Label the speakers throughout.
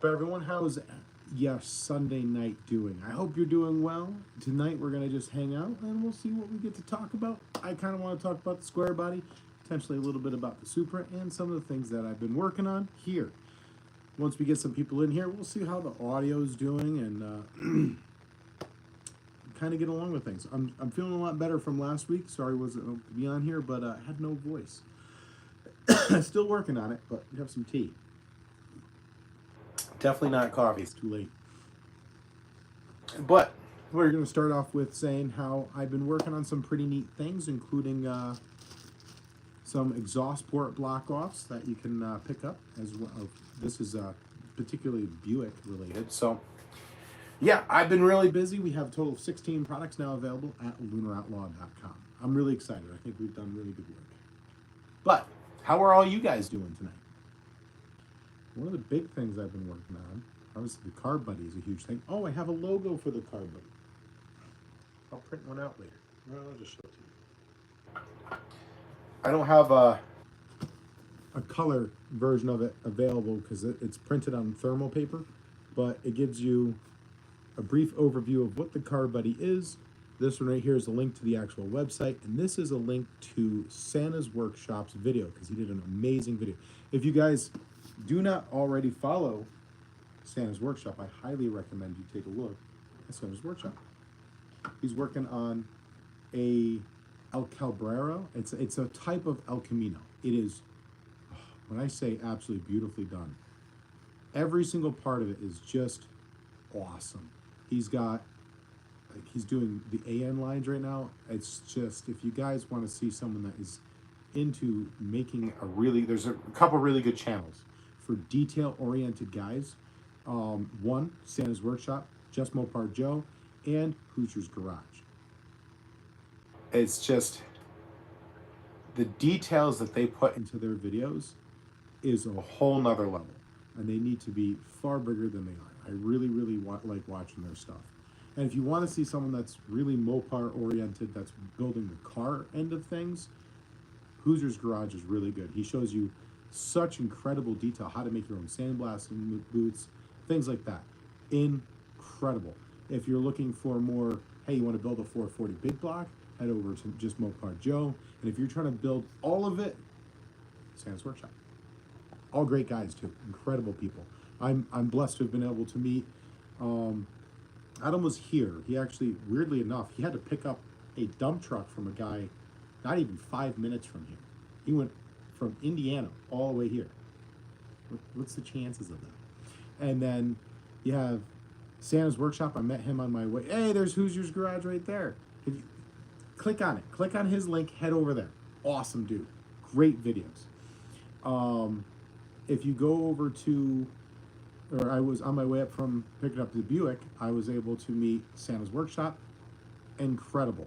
Speaker 1: But everyone, how's your Sunday night doing? I hope you're doing well. Tonight we're gonna just hang out and we'll see what we get to talk about. I kind of want to talk about the square body, potentially a little bit about the Supra, and some of the things that I've been working on here. Once we get some people in here, we'll see how the audio is doing and kind of get along with things. I'm feeling a lot better from last week. Sorry wasn't able to be on here, but I had no voice. Still working on it, but we have some tea. Definitely not coffee. It's too late. But we're going to start off with saying how I've been working on some pretty neat things, including some exhaust port block-offs that you can pick up as well. This is particularly Buick related. So, yeah, I've been really busy. We have a total of 16 products now available at LunarOutlaw's.com. I'm really excited. I think we've done really good work. But how are all you guys doing tonight? One of the big things I've been working on, obviously the Car Buddy is a huge thing. Oh, I have a logo for the Car Buddy. I'll print one out later. Well, I'll just show it to you. I don't have a color version of it available because it's printed on thermal paper, but it gives you a brief overview of what the Car Buddy is. This one right here is a link to the actual website, and this is a link to Santa's Workshop's video because he did an amazing video. If you guys do not already follow Santa's Workshop, I highly recommend you take a look at Santa's Workshop. He's working on a El Cabrero. It's a type of El Camino. It is, when I say absolutely beautifully done, every single part of it is just awesome. He's got, like, he's doing the AN lines right now. It's just, if you guys want to see someone that is into making there's a couple really good channels for detail-oriented guys. One, Santa's Workshop, Just Mopar Joe, and Hoosier's Garage. It's just the details that they put into their videos is a whole nother level, and they need to be far bigger than they are. I really like watching their stuff. And if you want to see someone that's really Mopar-oriented, that's building the car end of things, Hoosier's Garage is really good. He shows you such incredible detail, how to make your own sandblasting boots, things like that. Incredible. If you're looking for more, hey, you want to build a 440 big block, head over to Just Mopar Joe. And if you're trying to build all of it, Santa's Workshop. All great guys too, incredible people. I'm blessed to have been able to meet. Adam was here. He actually, weirdly enough, he had to pick up a dump truck from a guy not even 5 minutes from here. He went from Indiana all the way here. What's the chances of that? And then you have Santa's Workshop. I met him on my way. Hey, there's Hoosier's Garage right there. If you click on it. Click on his link. Head over there. Awesome dude. Great videos. If you go over to, or I was on my way up from picking up the Buick, I was able to meet Santa's Workshop. Incredible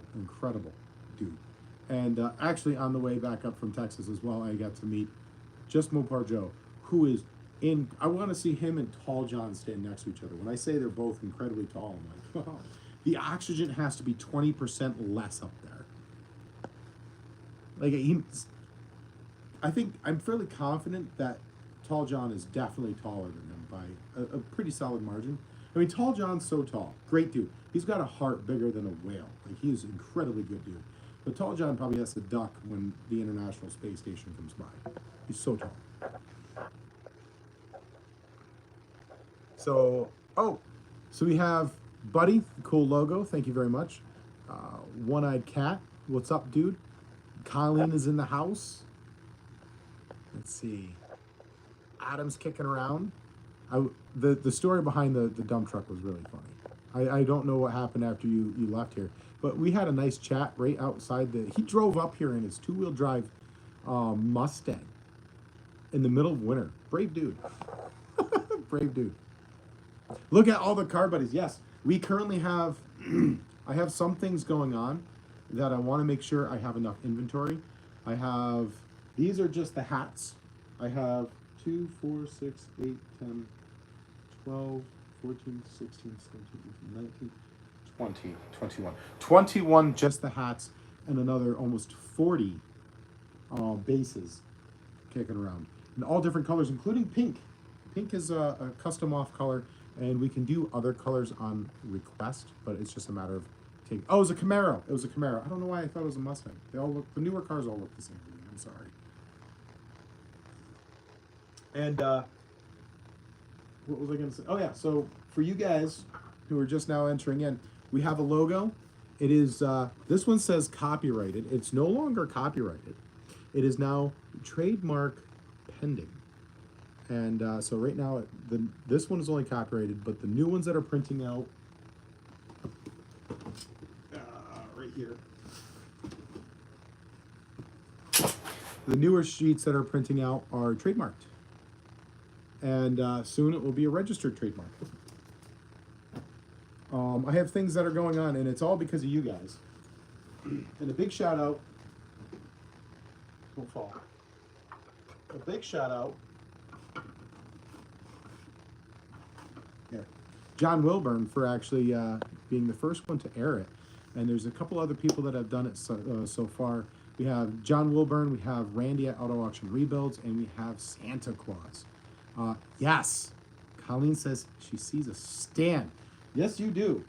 Speaker 1: dude. And actually on the way back up from Texas as well, I got to meet Just Mopar Joe, who is I want to see him and Tall John stand next to each other. When I say they're both incredibly tall, I'm like, oh, the oxygen has to be 20% less up there. Like, I think, I'm fairly confident that Tall John is definitely taller than him by a pretty solid margin. I mean, Tall John's so tall. Great dude. He's got a heart bigger than a whale. Like, he's an incredibly good dude. But Tall John probably has to duck when the International Space Station comes by. He's so tall. So we have Buddy, cool logo. Thank you very much. One-Eyed Cat. What's up, dude? Colleen is in the house. Let's see. Adam's kicking around. The story behind the dump truck was really funny. I don't know what happened after you left here, but we had a nice chat right outside he drove up here in his two-wheel drive Mustang in the middle of winter. Brave dude. Brave dude. Look at all the Car Buddies. Yes, we currently have, I have some things going on that I want to make sure I have enough inventory. These are just the hats. I have 2, 4, 6, 8, 10, 12, 14, 16, 17, 18, 19, 20, 21. 21 just the hats, and another almost 40 bases kicking around. In all different colors, including pink. Pink is a custom off color, and we can do other colors on request, but it's just a matter of taking. Oh, it was a Camaro. It was a Camaro. I don't know why I thought it was a Mustang. They all look. The newer cars all look the same to me. I'm sorry. And what was I going to say? Oh yeah. So for you guys who are just now entering in, we have a logo. It is this one says copyrighted. It's no longer copyrighted. It is now trademark pending. And so right now, this one is only copyrighted, but the new ones that are printing out, right here, the newer sheets that are printing out are trademarked. And soon it will be a registered trademark. I have things that are going on, and it's all because of you guys. And a big shout out, don't fall. A big shout out. John Wilburn for actually being the first one to air it, and there's a couple other people that have done it so far. We have John Wilburn, we have Randy at Auto Auction Rebuilds, and we have Santa Claus. Yes, Colleen says she sees a stand. Yes, you do.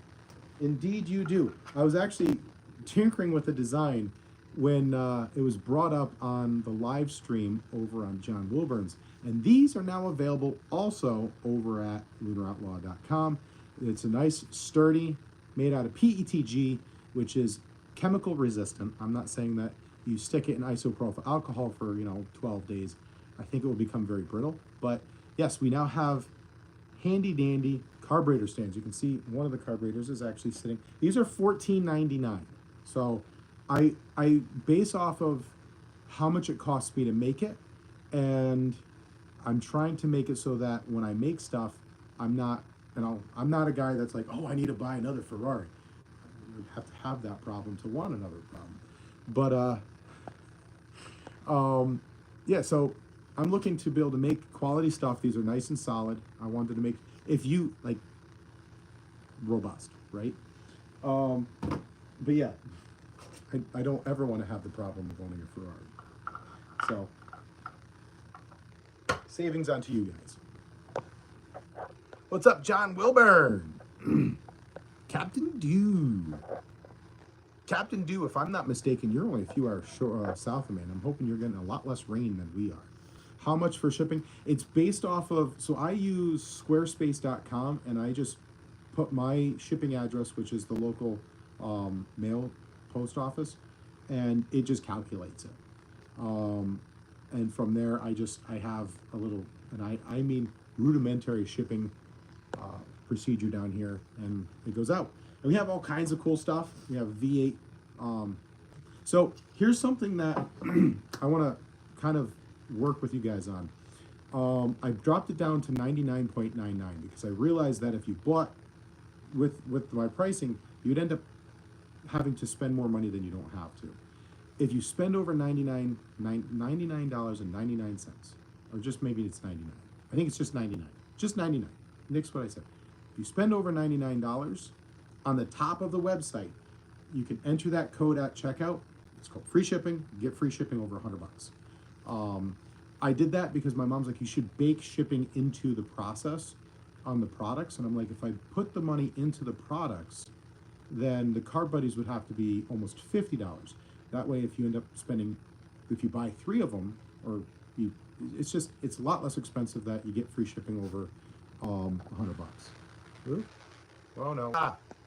Speaker 1: Indeed, you do. I was actually tinkering with the design when it was brought up on the live stream over on John Wilburn's. And these are now available also over at LunarOutlaw's.com. It's a nice, sturdy, made out of PETG, which is chemical resistant. I'm not saying that you stick it in isopropyl alcohol for 12 days. I think it will become very brittle. But yes, we now have handy dandy carburetor stands. You can see one of the carburetors is actually sitting. These are $14.99. So I base off of how much it costs me to make it, and I'm trying to make it so that when I make stuff, I'm not a guy that's like, oh, I need to buy another Ferrari. I would have to have that problem to want another problem. But yeah, so I'm looking to be able to make quality stuff. These are nice and solid. I wanted to make, if you like, robust, right? But yeah, I don't ever want to have the problem of owning a Ferrari. So savings onto you guys. What's up, John Wilburn? Captain Dew. Captain Dew, if I'm not mistaken, you're only a few hours south of me, and I'm hoping you're getting a lot less rain than we are. How much for shipping? It's based off of, so I use squarespace.com, and I just put my shipping address, which is the local mail post office, and it just calculates it. And from there, I have a little, and I mean rudimentary shipping procedure down here, and it goes out. And we have all kinds of cool stuff. We have V8. So here's something that I want to kind of work with you guys on. I dropped it down to 99.99 because I realized that if you bought with my pricing, you'd end up having to spend more money than you don't have to. If you spend over $99.99, or just maybe it's 99. I think it's just 99. Just 99. Nick's what I said. If you spend over $99 on the top of the website, you can enter that code at checkout. It's called free shipping. You get free shipping over $100. I did that because my mom's like, you should bake shipping into the process on the products. And I'm like, if I put the money into the products, then the Car Buddies would have to be almost $50. That way, if you end up spending, if you buy 3 of them, or it's a lot less expensive that you get free shipping over $100. Ooh. Oh no,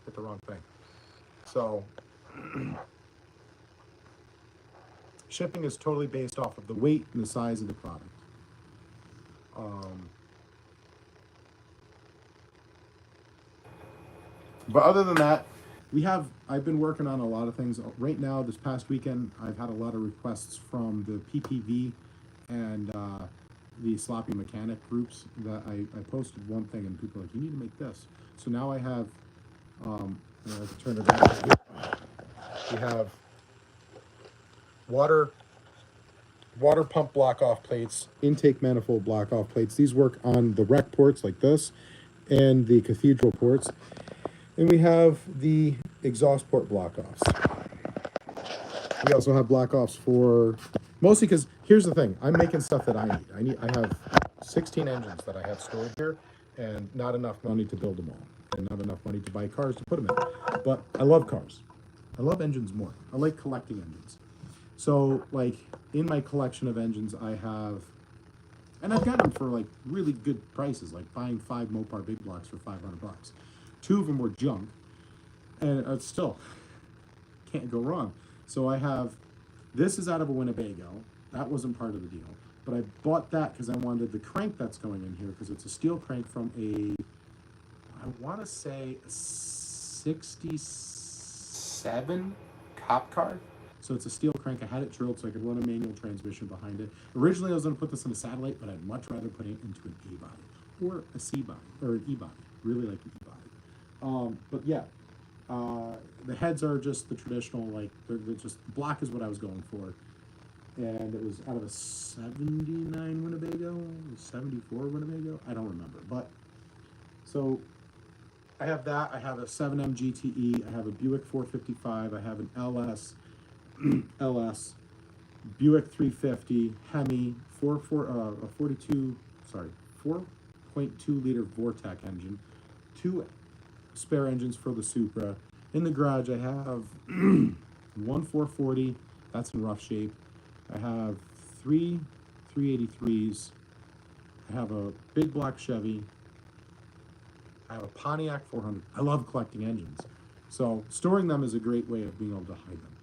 Speaker 1: hit the wrong thing. So shipping is totally based off of the weight and the size of the product. But other than that, I've been working on a lot of things. Right now, this past weekend, I've had a lot of requests from the PPV and the Sloppy Mechanic groups that I posted one thing and people are like, you need to make this. So now I have, let's turn it on. We have water pump block-off plates, intake manifold block-off plates. These work on the rec ports like this and the cathedral ports. And we have the exhaust port block-offs. We also have block-offs for, mostly because, here's the thing, I'm making stuff that I need. I have 16 engines that I have stored here, and not enough money to build them all, and not enough money to buy cars to put them in. But I love cars. I love engines more. I like collecting engines. So, like, in my collection of engines, I have, and I've got them for like really good prices, like buying 5 Mopar big blocks for 500 bucks. 2 of them were junk, and it's still can't go wrong. So I have, this is out of a Winnebago. That wasn't part of the deal. But I bought that because I wanted the crank that's going in here, because it's a steel crank from a, I want to say, a 67 cop car. So it's a steel crank. I had it drilled so I could run a manual transmission behind it. Originally, I was going to put this in a satellite, but I'd much rather put it into an A-body or a C-body or an E-body. Really like an E-body. But yeah, the heads are just the traditional, like, they're just, black is what I was going for. And it was out of a 79 Winnebago, 74 Winnebago, I don't remember. But, so, I have that, I have a 7M GTE, I have a Buick 455, I have an LS, Buick 350, Hemi, 4.2 liter Vortec engine, 2 spare engines for the Supra. In the garage, I have one 440, that's in rough shape. I have 3 383s. I have a big black Chevy. I have a Pontiac 400. I love collecting engines. So storing them is a great way of being able to hide them.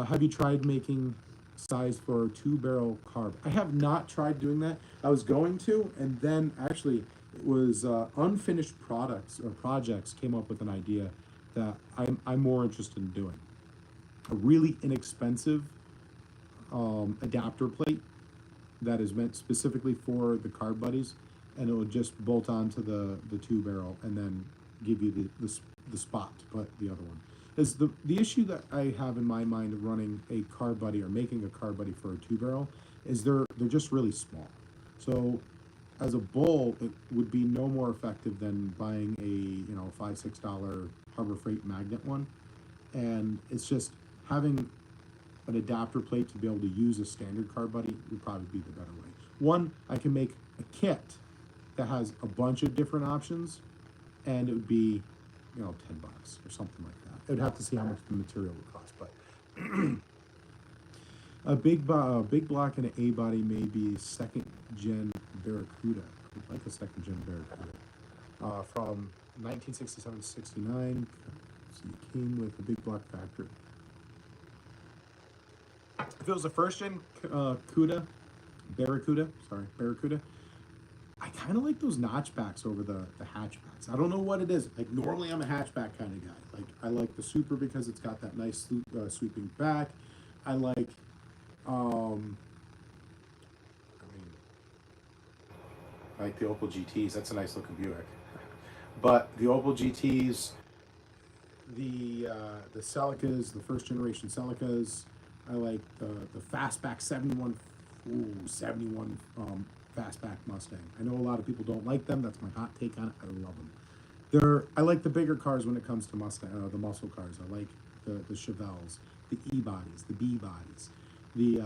Speaker 1: Have you tried making size for a 2-barrel carb? I have not tried doing that. I was going to, and then actually it was unfinished products or projects came up with an idea that I'm more interested in doing. A really inexpensive adapter plate that is meant specifically for the carb buddies, and it will just bolt onto the 2-barrel and then give you the spot to put the other one. Is the issue that I have in my mind of running a carb buddy or making a carb buddy for a 2-barrel is they're just really small. So as a bull, it would be no more effective than buying a $5-6 Harbor Freight magnet one, and it's just having an adapter plate to be able to use a standard carb buddy would probably be the better way. One, I can make a kit that has a bunch of different options, and it would be, $10 or something like that. I would have to see how much the material would cost, but a big block and an A body may be 2nd gen Barracuda. I'd like a 2nd gen Barracuda from 1967-69. So it came with a big block factory. If it was a 1st gen Barracuda, I kind of like those notchbacks over the hatchbacks. I don't know what it is. Like, normally I'm a hatchback kind of guy. Like, I like the Supra because it's got that nice sweeping back. I like, I like the Opel GTs. That's a nice looking Buick. But the Opel GTs, the Celicas, the 1st generation Celicas. I like the fastback 71 fastback Mustang. I know a lot of people don't like them. That's my hot take on it. I love them. I like the bigger cars when it comes to Mustang, the muscle cars. I like the Chevelles, the E bodies, the B bodies, the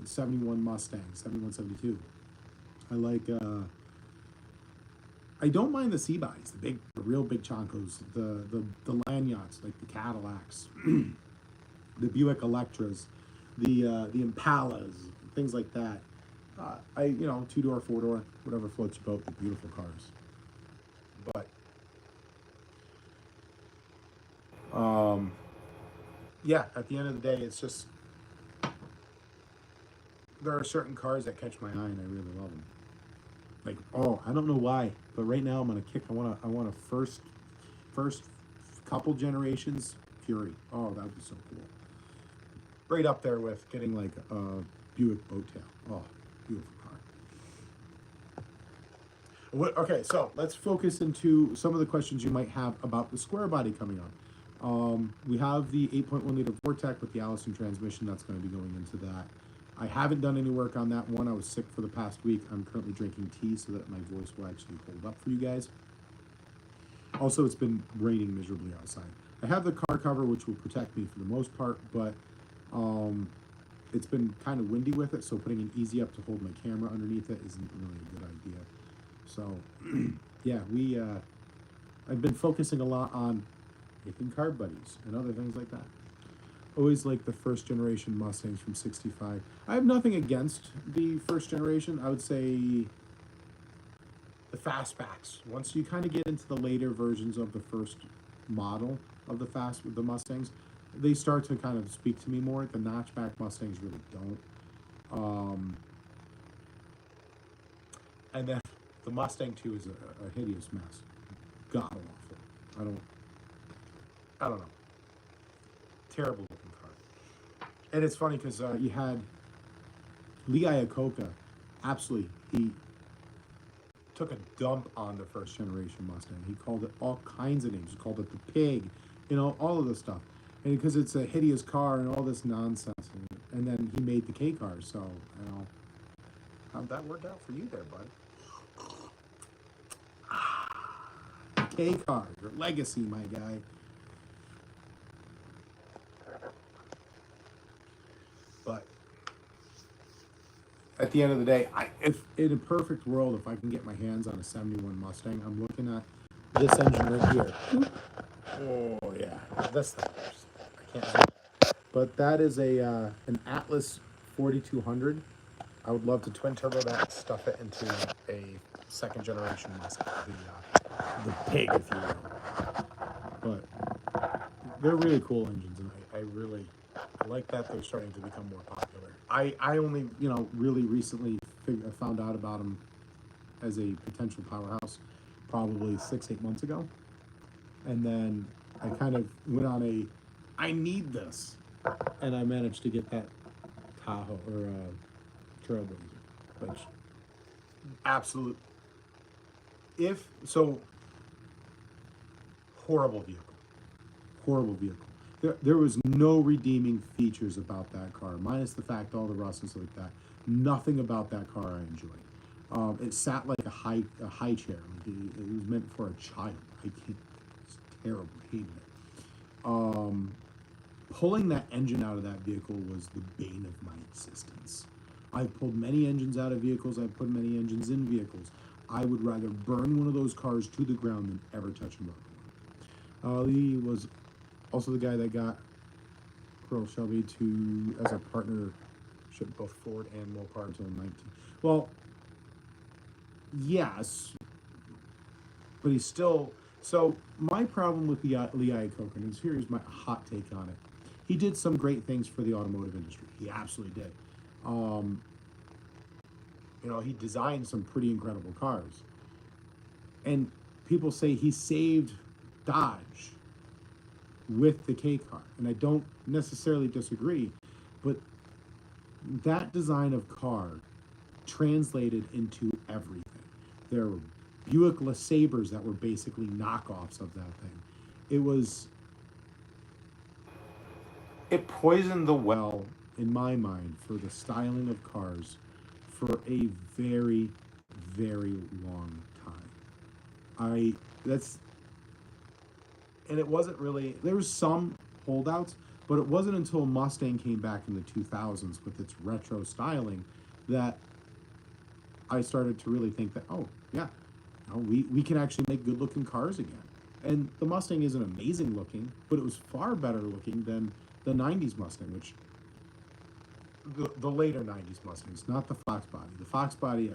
Speaker 1: 71 Mustang, 71, 72. I like. I don't mind the C bodies, the real big choncos, the land yachts, like the Cadillacs, the Buick Electras, the Impalas, things like that. 2-door, 4-door, whatever floats your boat. They're beautiful cars. But yeah, at the end of the day, it's just there are certain cars that catch my eye, and I really love them. Like, I don't know why, but right now I'm on a kick. I want a first couple generations Fury. Oh, that would be so cool. Right up there with getting like a Buick Boattail. Oh, beautiful car. Okay, so let's focus into some of the questions you might have about the square body coming up. We have the 8.1 liter Vortec with the Allison transmission. That's going to be going into that. I haven't done any work on that one. I was sick for the past week. I'm currently drinking tea so that my voice will actually hold up for you guys. Also, it's been raining miserably outside. I have the car cover, which will protect me for the most part, but it's been kind of windy with it, so putting an easy up to hold my camera underneath it isn't really a good idea. So, yeah, I've been focusing a lot on making car buddies and other things like that. Always like the first generation Mustangs from '65. I have nothing against the first generation. I would say the fastbacks. Once you kind of get into the later versions of the first model of the Mustangs, they start to kind of speak to me more. The notchback Mustangs really don't. And then the Mustang 2 is a hideous mess. God awful. I don't know. Terrible looking car. And it's funny because you had Lee Iacocca, absolutely, he took a dump on the first generation Mustang. He called it all kinds of names. He called it the pig, all of this stuff. And because it's a hideous car and all this nonsense. And then he made the K car. So, how'd that work out for you there, bud? K car, your legacy, my guy. But at the end of the day, if in a perfect world, if I can get my hands on a '71 Mustang, I'm looking at this engine right here. Oh yeah, this thing. I can't see. But that is an Atlas 4200. I would love to twin turbo that, stuff it into a second generation Mustang, the pig, if you will. But they're really cool engines, and I really like that they're starting to become more popular. I only, really recently found out about them as a potential powerhouse probably 6-8 months ago. And then I kind of went on I need this. And I managed to get that Tahoe or Trailblazer, which absolute, horrible vehicle. Horrible vehicle. There was no redeeming features about that car, minus the fact all the rust and stuff like that. Nothing about that car I enjoyed. It sat like a high chair. Like it was meant for a child. It's terrible. Hated it. Pulling that engine out of that vehicle was the bane of my existence. I've pulled many engines out of vehicles. I've put many engines in vehicles. I would rather burn one of those cars to the ground than ever touch another one. Lee was also the guy that got Earl Shelby as a partnership, both Ford and Mopar until 19. Well, yes, but he's still. So my problem with Lee Iacocca, and here's my hot take on it. He did some great things for the automotive industry. He absolutely did. He designed some pretty incredible cars. And people say he saved Dodge with the K car. And I don't necessarily disagree, but that design of car translated into everything. There were Buick LeSabres that were basically knockoffs of that thing. It poisoned the well, in my mind, for the styling of cars for a very, very long time. And it wasn't really, there was some holdouts, but it wasn't until Mustang came back in the 2000s with its retro styling that I started to really think that, we can actually make good looking cars again. And the Mustang isn't amazing looking, but it was far better looking than the 90s Mustang, which the later 90s Mustangs, not the Fox body. The Fox body,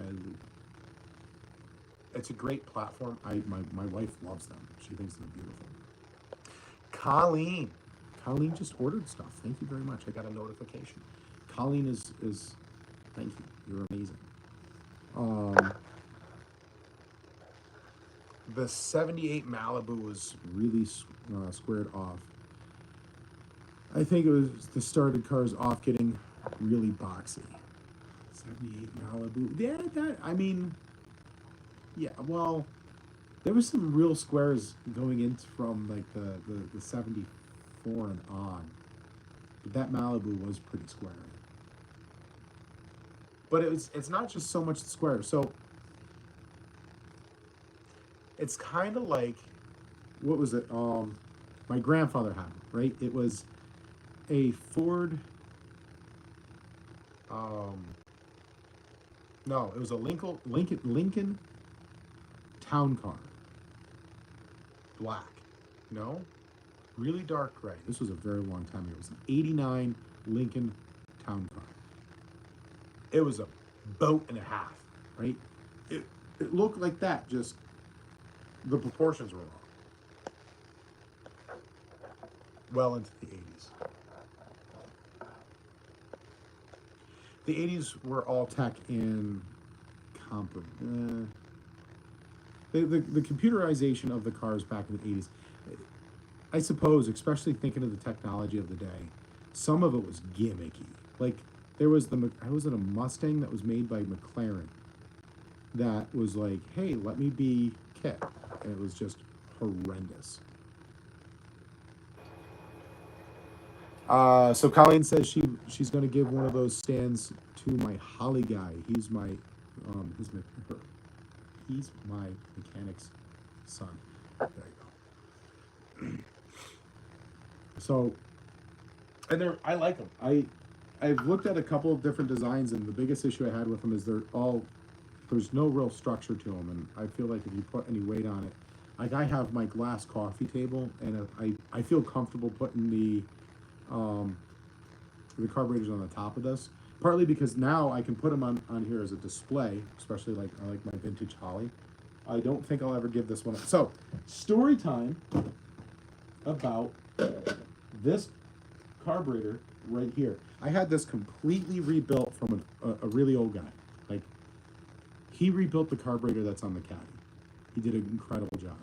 Speaker 1: it's a great platform. My wife loves them. She thinks they're beautiful. Colleen just ordered stuff. Thank you very much. I got a notification. Colleen is thank you. You're amazing. The 78 Malibu was really squared off. I think it was the started cars off getting really boxy. 78 Malibu. Well, there was some real squares going in from like the 74 and on. But that Malibu was pretty square. But it's not just so much the square. So it's kind of like, what was it? My grandfather had, right? It was a Ford No, it was a Lincoln Town Car. Black. No? Really dark gray. This was a very long time ago. It was an 89 Lincoln Town Car. It was a boat and a half, right? It looked like that, just the proportions were wrong. Well into the 80s. The 80s were all tech and the computerization of the cars back in the 80s, I suppose, especially thinking of the technology of the day, some of it was gimmicky. Like, there was I was in a Mustang that was made by McLaren that was like, hey, let me be Kit. And it was just horrendous. So Colleen says she's going to give one of those stands to my Holly guy. He's my mechanic's son. There you go. So, and I like them. I've looked at a couple of different designs, and the biggest issue I had with them is there's no real structure to them, and I feel like if you put any weight on it, like I have my glass coffee table, and I feel comfortable putting the carburetors on the top of this, partly because now I can put them on here as a display, especially like I like my vintage Holly. I don't think I'll ever give this one up. So, story time about this carburetor right here. I had this completely rebuilt from a really old guy. Like, he rebuilt the carburetor that's on the Caddy. He did an incredible job.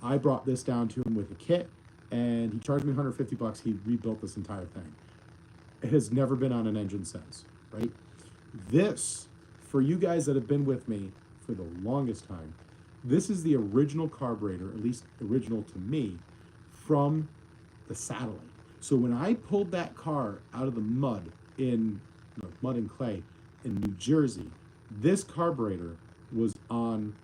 Speaker 1: I brought this down to him with a kit, and he charged me $150. He rebuilt this entire thing. It has never been on an engine since, right? This, for you guys that have been with me for the longest time, this is the original carburetor, at least original to me, from the satellite. So when I pulled that car out of the mud and clay in New Jersey, this carburetor was on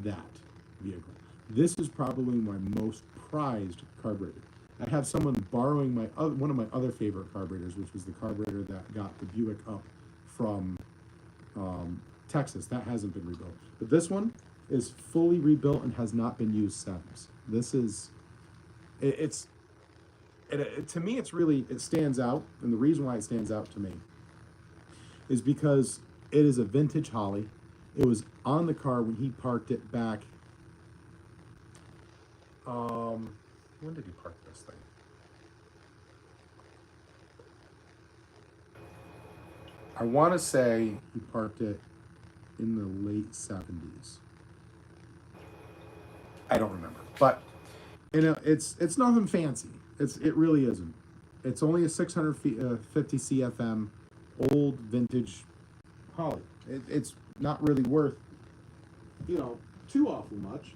Speaker 1: that vehicle. This is probably my most prized carburetor. I have someone borrowing one of my other favorite carburetors, which was the carburetor that got the Buick up from Texas. That hasn't been rebuilt. But this one is fully rebuilt and has not been used since. This is, to me, it stands out. And the reason why it stands out to me is because it is a vintage Holly. It was on the car when he parked it back. When did he park this thing? I want to say he parked it in the late 70s. I don't remember, but it's nothing fancy. It really isn't. It's only a 650 CFM old vintage Holly. It's not really worth too awful much.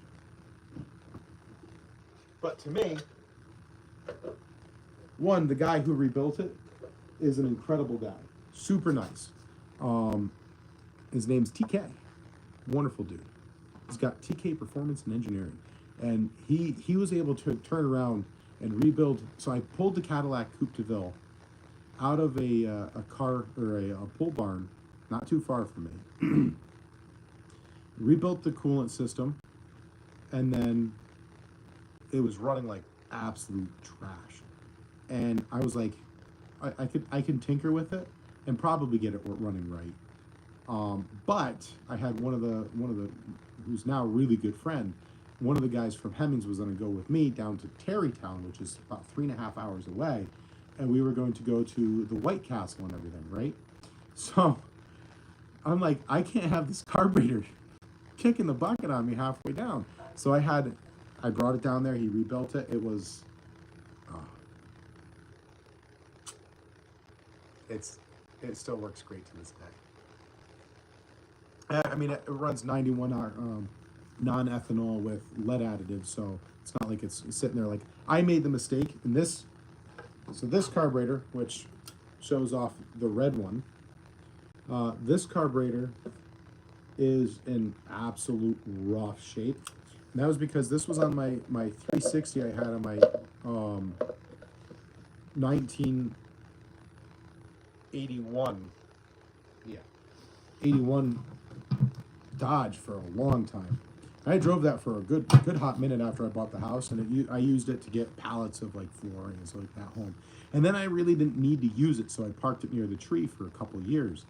Speaker 1: But to me, the guy who rebuilt it is an incredible guy. Super nice. His name's TK. Wonderful dude. He's got TK Performance and Engineering. And he was able to turn around and rebuild. So I pulled the Cadillac Coupe de Ville out of a car or a pole barn not too far from me. Rebuilt the coolant system, and then it was running like absolute trash. And I was like, I can tinker with it and probably get it running right. But I had one of the who's now a really good friend. One of the guys from Hemmings was going to go with me down to Terrytown, which is about 3.5 hours away, and we were going to go to the White Castle and everything, right? So I'm like, I can't have this carburetor kicking the bucket on me halfway down. So I brought it down there. He rebuilt it. It was, it still works great to this day. I mean, it runs 91 non-ethanol with lead additives, so it's not like it's sitting there like I made the mistake in this. So this carburetor, which shows off the red one, this carburetor is in absolute rough shape. And that was because this was on my 360 I had on my 1981 yeah, 81 Dodge for a long time. I drove that for a good hot minute after I bought the house, and I used it to get pallets of like flooring and stuff like that home. And then I really didn't need to use it, so I parked it near the tree for a couple of years.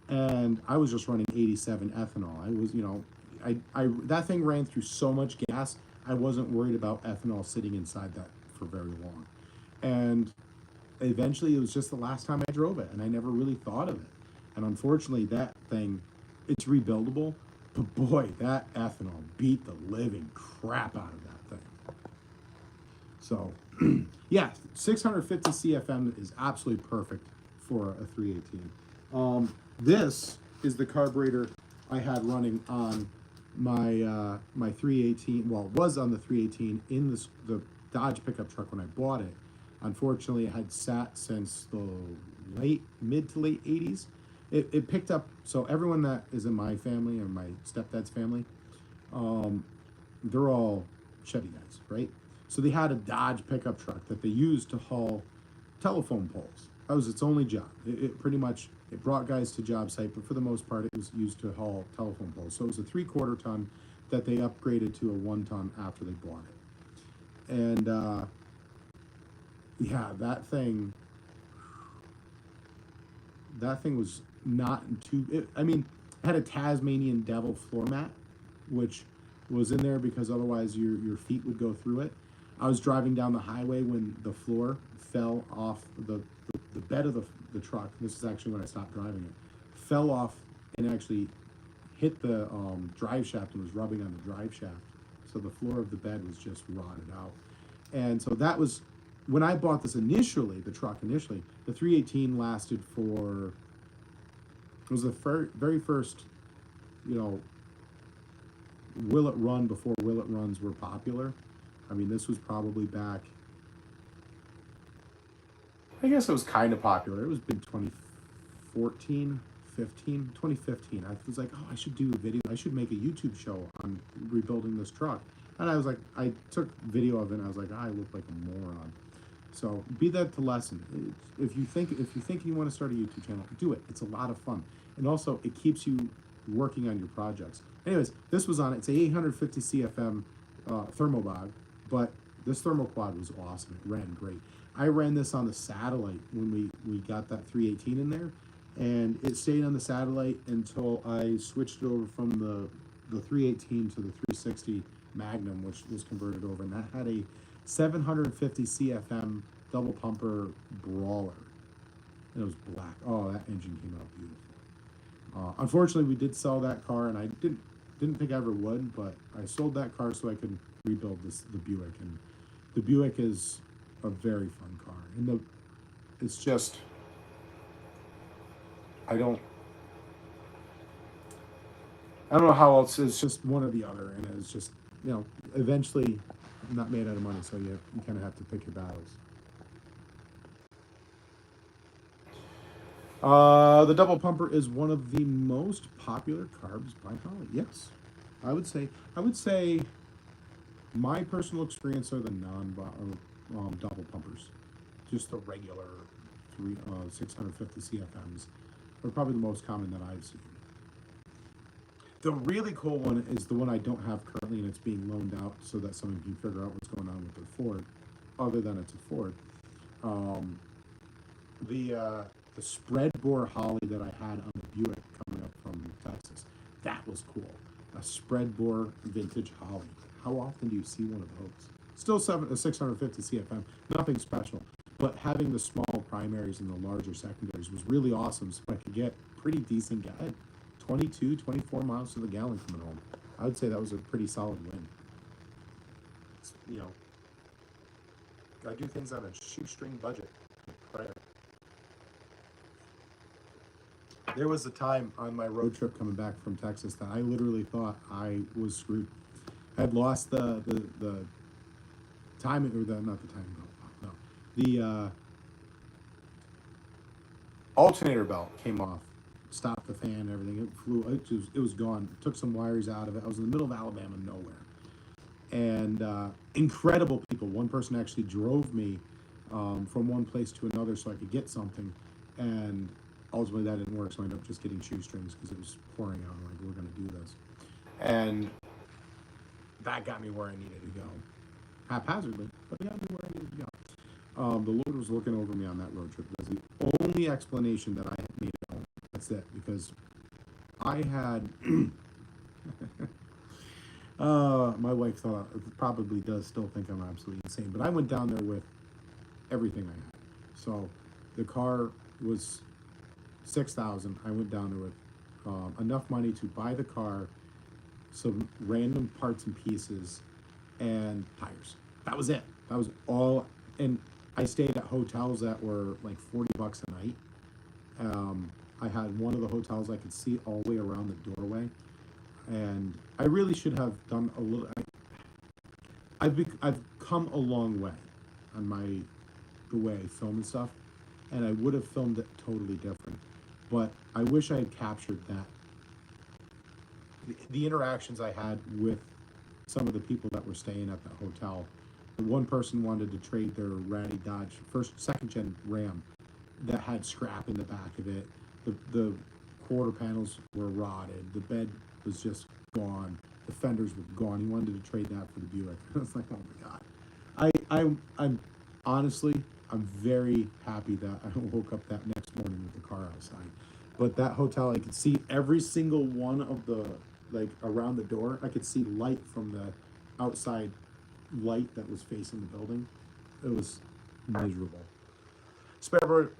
Speaker 1: And I was just running 87 ethanol. I was, that thing ran through so much gas, I wasn't worried about ethanol sitting inside that for very long. And eventually, it was just the last time I drove it, and I never really thought of it. And unfortunately, that thing, it's rebuildable, but boy, that ethanol beat the living crap out of that thing. So, yeah, 650 CFM is absolutely perfect for a 318. This is the carburetor I had running on my 318. Well, it was on the 318 in the Dodge pickup truck when I bought it. Unfortunately, it had sat since the mid to late 80s. It picked up, so everyone that is in my family or my stepdad's family, they're all Chevy guys, right? So they had a Dodge pickup truck that they used to haul telephone poles. That was its only job. It pretty much, it brought guys to job site, but for the most part, it was used to haul telephone poles. So it was a 3/4 ton that they upgraded to a 1 ton after they bought it. And yeah, that thing was not too, it had a Tasmanian devil floor mat, which was in there because otherwise your feet would go through it. I was driving down the highway when the floor fell off the bed of the truck. This is actually when I stopped driving it. Fell off and actually hit the drive shaft and was rubbing on the drive shaft. So the floor of the bed was just rotted out. And so that was, when I bought this initially, the truck initially, the 318 lasted for, it was the very first, will it run before will it runs were popular. This was probably back, I guess it was kind of popular. It was been 2014, 15, 2015. I was like, oh, I should do a video. I should make a YouTube show on rebuilding this truck. And I was like, I took video of it and I was like, I look like a moron. So be that to lesson. If you think you want to start a YouTube channel, do it. It's a lot of fun. And also it keeps you working on your projects. Anyways, this was on it. It's a 850 CFM thermobog, but this thermoquad was awesome. It ran great. I ran this on the satellite when we got that 318 in there, and it stayed on the satellite until I switched it over from the 318 to the 360 Magnum, which was converted over, and that had a 750 CFM double pumper brawler. And it was black. Oh, that engine came out beautiful. Unfortunately, we did sell that car, and I didn't think I ever would, but I sold that car so I could rebuild the Buick. And the Buick is a very fun car. And it's just, I don't know how else. It's just one or the other, and it's just, eventually not made out of money, so you kind of have to pick your battles. The double pumper is one of the most popular carbs by Holly. Yes, I would say my personal experience are the double pumpers. Just the regular 650 CFMs are probably the most common that I've seen. The really cool one is the one I don't have currently, and it's being loaned out so that someone can figure out what's going on with their Ford, other than it's a Ford. The spread bore Holly that I had on the Buick coming up from Texas, that was cool. A spread bore vintage Holly. How often do you see one of those? Still 650 CFM, nothing special. But having the small primaries and the larger secondaries was really awesome, so I could get pretty decent guy. 22, 24 miles to the gallon coming home. I would say that was a pretty solid win. I do things on a shoestring budget. Prayer. There was a time on my road trip coming back from Texas that I literally thought I was screwed. I had lost the timing, or not the timing belt, no. The alternator belt came off, stopped the fan, everything. It flew, it was gone. Took some wires out of it. I was in the middle of Alabama, nowhere. And incredible people. One person actually drove me from one place to another so I could get something. And ultimately that didn't work, so I ended up just getting shoestrings because it was pouring out. I'm like, we're going to do this. And that got me where I needed to go. Haphazardly, but it got me where I needed to go. The Lord was looking over me on that road trip. That's the only explanation that I had made it home. That's it, because I had... my wife thought, probably does still think I'm absolutely insane, but I went down there with everything I had. So the car was $6,000. I went down there with enough money to buy the car, some random parts and pieces, and tires. That was it. That was all. And I stayed at hotels that were like $40 a night. I had one of the hotels I could see all the way around the doorway, and I really should have done a little. I've come a long way on the way I film and stuff, and I would have filmed it totally different. But I wish I had captured that. The interactions I had with some of the people that were staying at the hotel. One person wanted to trade their ratty Dodge second gen Ram that had scrap in the back of it. The quarter panels were rotted. The bed was just gone. The fenders were gone. He wanted to trade that for the Buick. I was like, oh my God. I'm honestly, I'm very happy that I woke up that next morning with the car outside. But that hotel, I could see every single one of the, like around the door, I could see light from the outside light that was facing the building. It was miserable. Square bore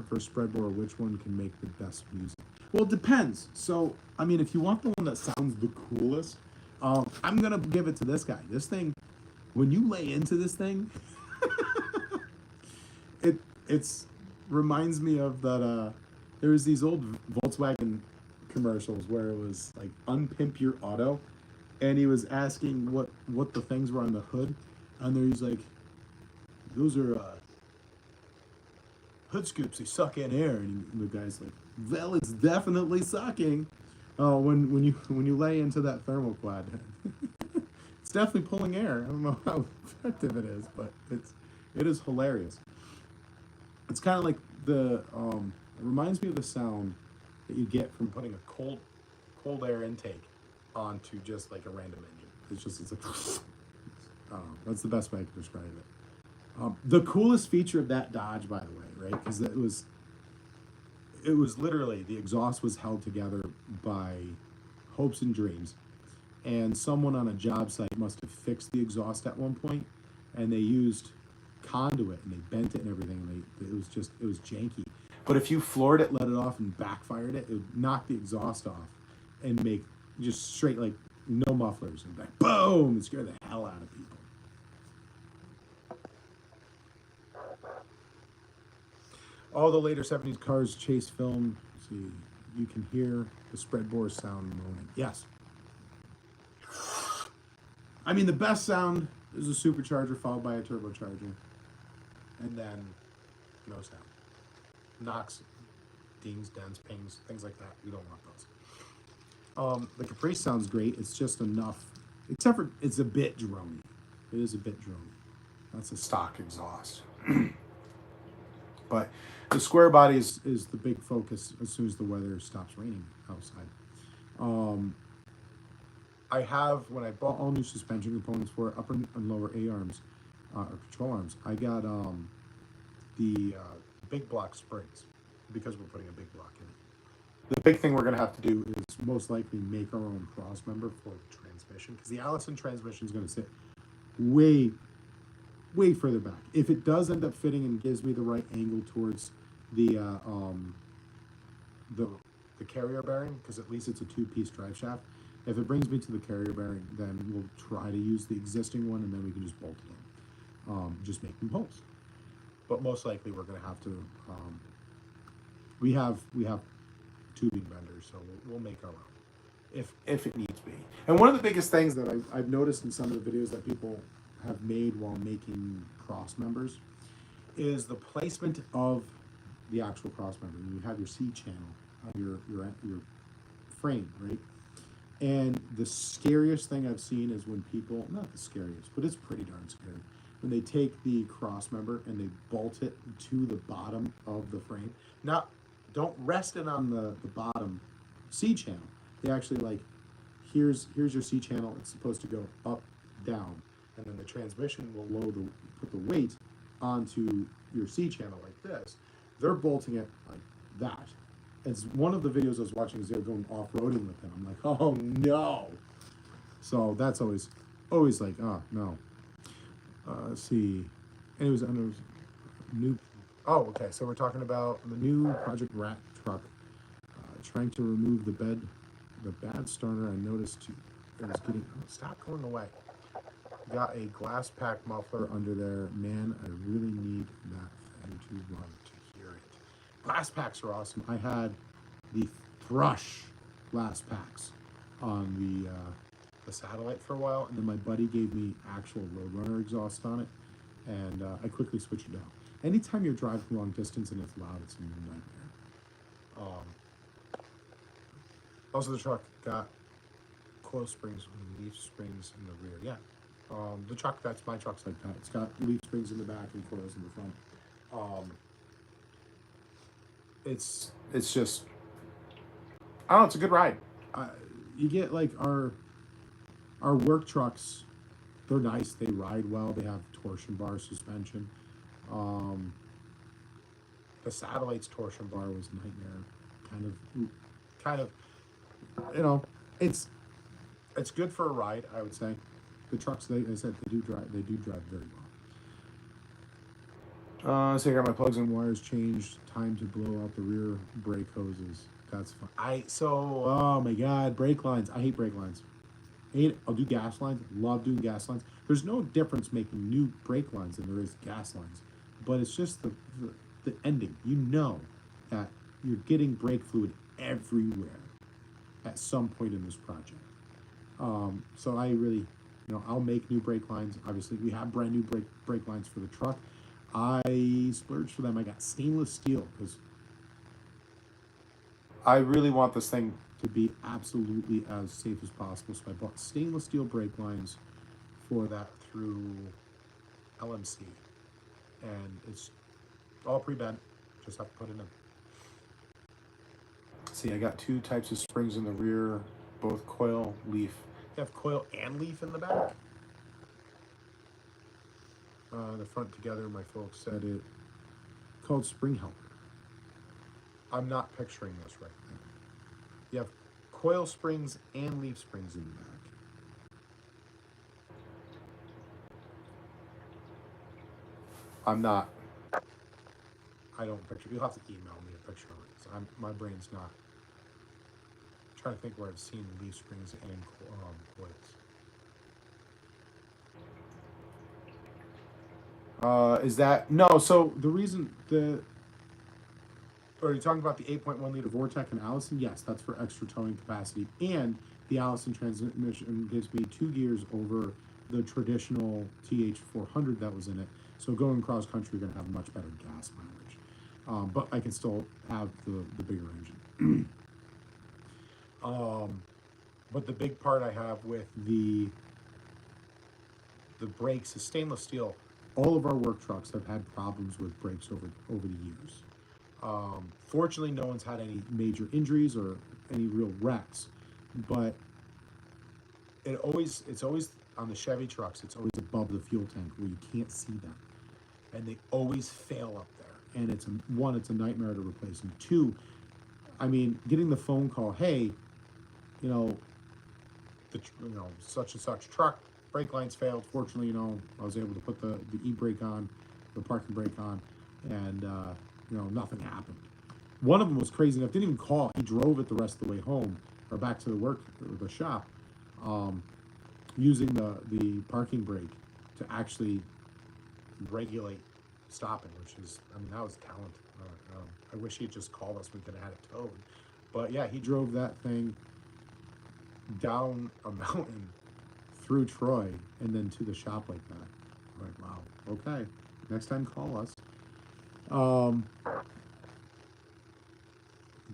Speaker 1: versus spread bore, which one can make the best music? Well, it depends. So, I mean, if you want the one that sounds the coolest, I'm gonna give it to this guy. This thing, when you lay into this thing, it's reminds me of that. There was these old Volkswagen commercials where it was like unpimp your auto, and he was asking what the things were on the hood, and there he's like, those are hood scoops, they suck in air, and the guy's like, well, it's definitely sucking when you lay into that thermoquad. It's definitely pulling air. I don't know how effective it is, but it is hilarious. It's kind of like it reminds me of the sound that you get from putting a cold air intake onto just like a random engine. It's like that's the best way I can describe it. The coolest feature of that Dodge, by the way, right? Because it was literally, the exhaust was held together by hopes and dreams, and someone on a job site must have fixed the exhaust at one point, and they used conduit and they bent it and everything. And it was janky. But if you floored it, let it off, and backfired it, it would knock the exhaust off and make just straight, like, no mufflers, and like boom, and scare the hell out of people. All the later 70s cars chase film. See, you can hear the spread bore sound moaning. Yes. I mean, the best sound is a supercharger followed by a turbocharger. And then no sound. Knocks, dings, dents, pings, things like that. We don't want those. The Caprice sounds great. It's just enough. Except for it's a bit drony. It is a bit drony. That's a stock exhaust. But the square body is the big focus as soon as the weather stops raining outside. I have, when I bought all new suspension components for upper and lower A-arms, or control arms, I got the big block springs, because we're putting a big block in it. The big thing we're going to have to do is most likely make our own cross member for the transmission, because the Allison transmission is going to sit way further back. If it does end up fitting and gives me the right angle towards the carrier bearing, because at least it's a two-piece drive shaft. If it brings me to the carrier bearing, then we'll try to use the existing one, and then we can just bolt it in. Just make them holes. But most likely we're going to have to. We have tubing vendors, so we'll make our own if it needs be. And one of the biggest things that I've noticed in some of the videos that people have made while making cross members is the placement of the actual cross member. You have your C channel on your frame, right? And the scariest thing I've seen is when people, not the scariest, but it's pretty darn scary, when they take the cross member and they bolt it to the bottom of the frame. Not, don't rest it on the bottom C channel. They actually like, here's your C channel. It's supposed to go up, down, and then the transmission will put the weight onto your C channel like this. They're bolting it like that. It's one of the videos I was watching is they were going off-roading with them. I'm like, oh no. So that's always like, oh no. Let's see. And it was under new. Oh, okay. So we're talking about the new Project Rat truck. Trying to remove the bad starter. I noticed it was getting. Oh, stop going away. Got a glass pack muffler under there. Man, I really need that thing to run to hear it. Glass packs are awesome. I had the Thrush glass packs on the satellite for a while, and then my buddy gave me actual Roadrunner exhaust on it, and I quickly switched it out. Anytime you're driving long distance and it's loud, it's a nightmare. Also, the truck got coil springs and leaf springs in the rear. Yeah, the truck, that's my truck's like that. It's got leaf springs in the back and coils in the front. It's just, I don't know, it's a good ride. You get like our work trucks, they're nice, they ride well, they have torsion bar suspension. The satellite's torsion bar was a nightmare. Kind of, you know, it's good for a ride, I would say. The trucks, they said they do drive very well. So I got my plugs and wires changed. Time to blow out the rear brake hoses. That's fun. Oh my God, brake lines. I hate brake lines. I'll do gas lines. Love doing gas lines. There's no difference making new brake lines than there is gas lines, but it's just the ending. You know that you're getting brake fluid everywhere at some point in this project. So I really, I'll make new brake lines. Obviously, we have brand new brake lines for the truck. I splurged for them. I got stainless steel because I really want this thing to be absolutely as safe as possible. So I bought stainless steel brake lines for that through LMC. And it's all pre-bent. Just have to put it in. See, I got two types of springs in the rear, both coil, leaf. You have coil and leaf in the back. The front together, my folks said it called spring helper. I'm not picturing this right now. You have coil springs and leaf springs in the back. I don't picture. You'll have to email me a picture of it. So my brain's not. I'm trying to think where I've seen leaf springs and coils. Is that no? So the reason are you talking about the 8.1 liter Vortec and Allison? Yes, that's for extra towing capacity, and the Allison transmission gives me 2 gears over the traditional TH400 that was in it. So going cross country, you're gonna have much better gas mileage, but I can still have the bigger engine. But the big part I have with the brakes is stainless steel. All of our work trucks have had problems with brakes over the years. Fortunately, no one's had any major injuries or any real wrecks, but it's always on the Chevy trucks. It's always above the fuel tank where you can't see them, and they always fail up there. And it's a nightmare to replace. And two, I mean, getting the phone call, hey, such and such truck brake lines failed. Fortunately, I was able to put the e-brake on, the parking brake on, and nothing happened. One of them was crazy enough, didn't even call. He drove it the rest of the way home or back to the shop, using the parking brake to actually regulate stopping, which is, that was talent. I wish he had just called us. We could have had it towed. But yeah, he drove that thing down a mountain through Troy and then to the shop like that. I'm like, wow, okay, next time call us.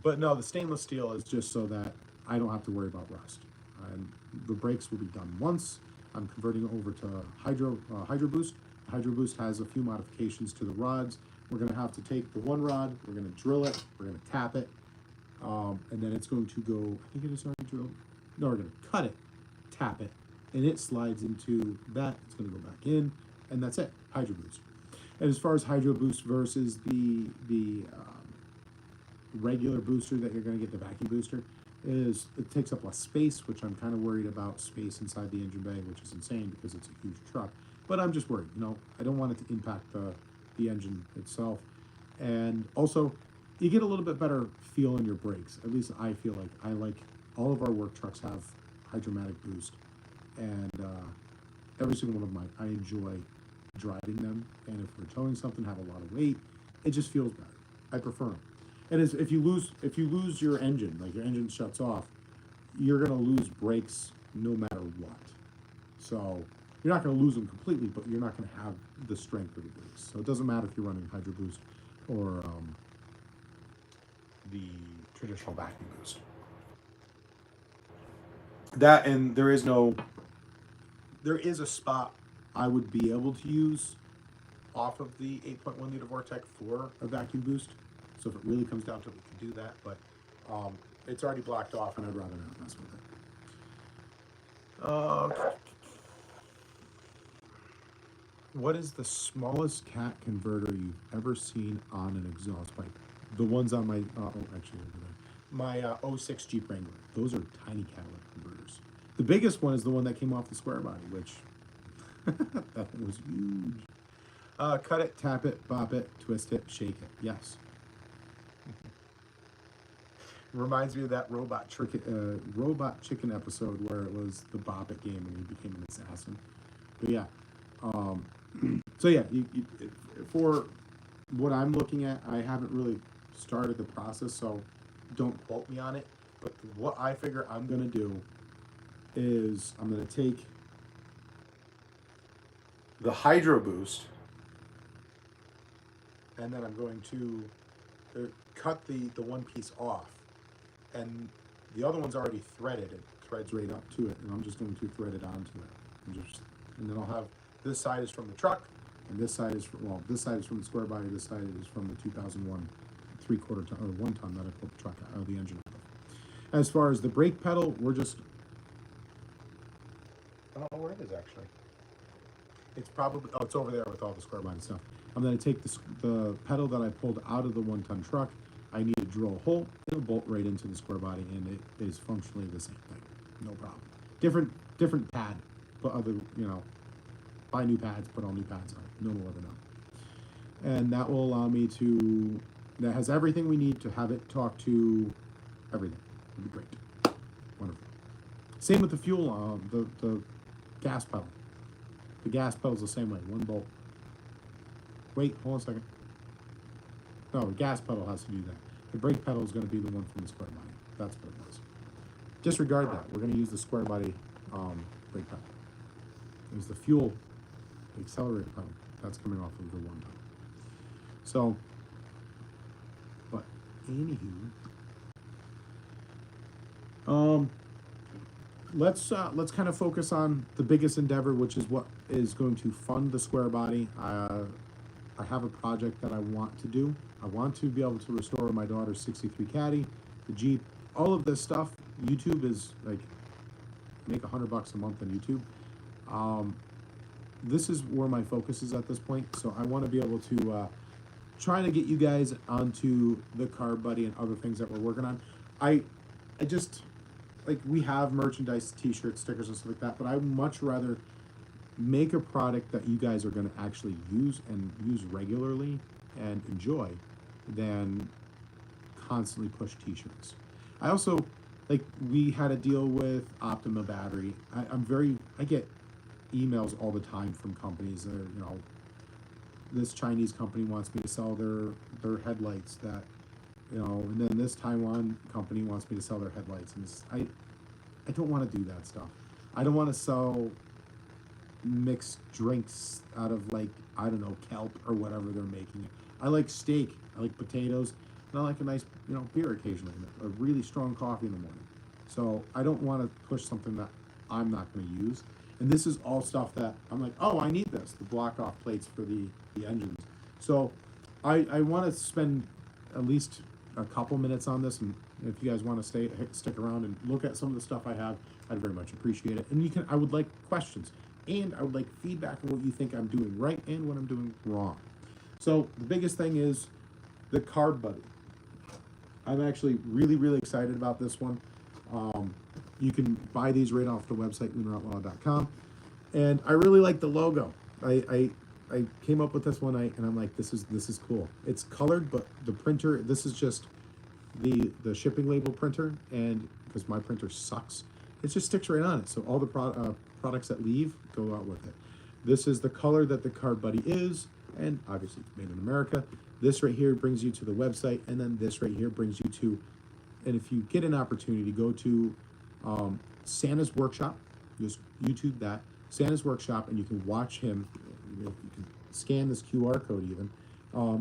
Speaker 1: But no, the stainless steel is just so that I don't have to worry about rust. And the brakes will be done once. I'm converting over to Hydro Boost, Hydro Boost has a few modifications to the rods. We're going to have to take the one rod, we're going to drill it, we're going to tap it, and then it's going to go, I think it is already drilled. No, we're going to cut it, tap it, and it slides into that. It's going to go back in, and that's it, Hydro Boost. And as far as Hydro Boost versus the regular booster that you're going to get, the vacuum booster, is it takes up less space, which I'm kind of worried about space inside the engine bay, which is insane because it's a huge truck. But I'm just worried, you know, I don't want it to impact the engine itself. And also, you get a little bit better feel in your brakes. At least I feel like all of our work trucks have hydromatic boost, and every single one of mine, I enjoy driving them. And if we're towing something, have a lot of weight, it just feels better. I prefer them. And if you lose your engine, like your engine shuts off, you're gonna lose brakes no matter what. So you're not gonna lose them completely, but you're not gonna have the strength of the brakes. So it doesn't matter if you're running Hydro Boost or the traditional vacuum boost. That, and there is a spot I would be able to use off of the 8.1 liter Vortec for a vacuum boost. So if it really comes down to it, we can do that. But it's already blocked off, and I'd rather not mess with it. What is the smallest cat converter you've ever seen on an exhaust pipe? The ones on my, actually over there. My 06 Jeep Wrangler. Those are tiny catalytic converters. The biggest one is the one that came off the square body, which that thing was huge. Cut it, tap it, bop it, twist it, shake it. Yes. Reminds me of that robot chicken episode where it was the Bop It game and he became an assassin. But yeah, so yeah, for what I'm looking at, I haven't really started the process, so don't quote me on it. But what I figure I'm gonna do is I'm gonna take the Hydro Boost, and then I'm going to cut the one piece off, and the other one's already threaded. It threads right up to it, and I'm just going to thread it onto it, and then I'll have, this side is from the truck, and this side is from, this side is from the square body, this side is from the 2001 3/4 ton or 1 ton that I pulled the truck out of the engine out of. As far as the brake pedal, we're just, I don't know where it is actually. It's probably, oh, it's over there with all the square body stuff. I'm going to take the pedal that I pulled out of the 1 ton truck. I need to drill a hole. It'll bolt right into the square body, and it is functionally the same thing. No problem. Different pad, but other, you know, buy new pads, put all new pads on it. No more than enough. And that will allow me to, that has everything we need to have it talk to everything. It'll be great. Wonderful. Same with the fuel, the gas pedal. The gas pedal's the same way, 1 bolt. Wait, hold on a second. No, the gas pedal has to do that. The brake pedal is going to be the one from the square body. That's what it was. Disregard that. We're going to use the square body brake pedal. There's the fuel, the accelerator pedal. That's coming off of the 1 ton. So, but anywho, let's kind of focus on the biggest endeavor, which is what is going to fund the square body. I have a project that I want to do. I want to be able to restore my daughter's 63 Caddy, the Jeep, all of this stuff. YouTube is like, make $100 a month on YouTube. This is where my focus is at this point. So I want to be able to try to get you guys onto the Car Buddy and other things that we're working on. I just, like, we have merchandise, t-shirts, stickers, and stuff like that, but I would much rather make a product that you guys are going to actually use and use regularly and enjoy than constantly push t-shirts. I also, like, we had a deal with Optima Battery. I get emails all the time from companies that are, you know, this Chinese company wants me to sell their headlights, that, you know, and then this Taiwan company wants me to sell their headlights, and I don't want to do that stuff. I don't want to sell mixed drinks out of, like, I don't know, kelp or whatever they're making. I like steak, I like potatoes, and I like a nice, you know, beer occasionally, a really strong coffee in the morning. So I don't want to push something that I'm not going to use. And this is all stuff that I'm like, oh, I need this, the block off plates for the engines. So I want to spend at least a couple minutes on this, and if you guys want to stick around and look at some of the stuff I have, I'd very much appreciate it. And I would like questions, and I would like feedback on what you think I'm doing right and what I'm doing wrong. So the biggest thing is the Carb Buddy. I'm actually really excited about this one. You can buy these right off the website, LunarOutlaw's.com. And I really like the logo. I came up with this one, and I'm like, this is cool. It's colored, but the printer, this is just the shipping label printer, and because my printer sucks, it just sticks right on it. So all the products that leave go out with it. This is the color that the Carb Buddy is, and obviously it's made in America. This right here brings you to the website, and then this right here brings you to, and if you get an opportunity, go to Santa's Workshop. Just YouTube that, Santa's Workshop, and you can watch him. You can scan this QR code even.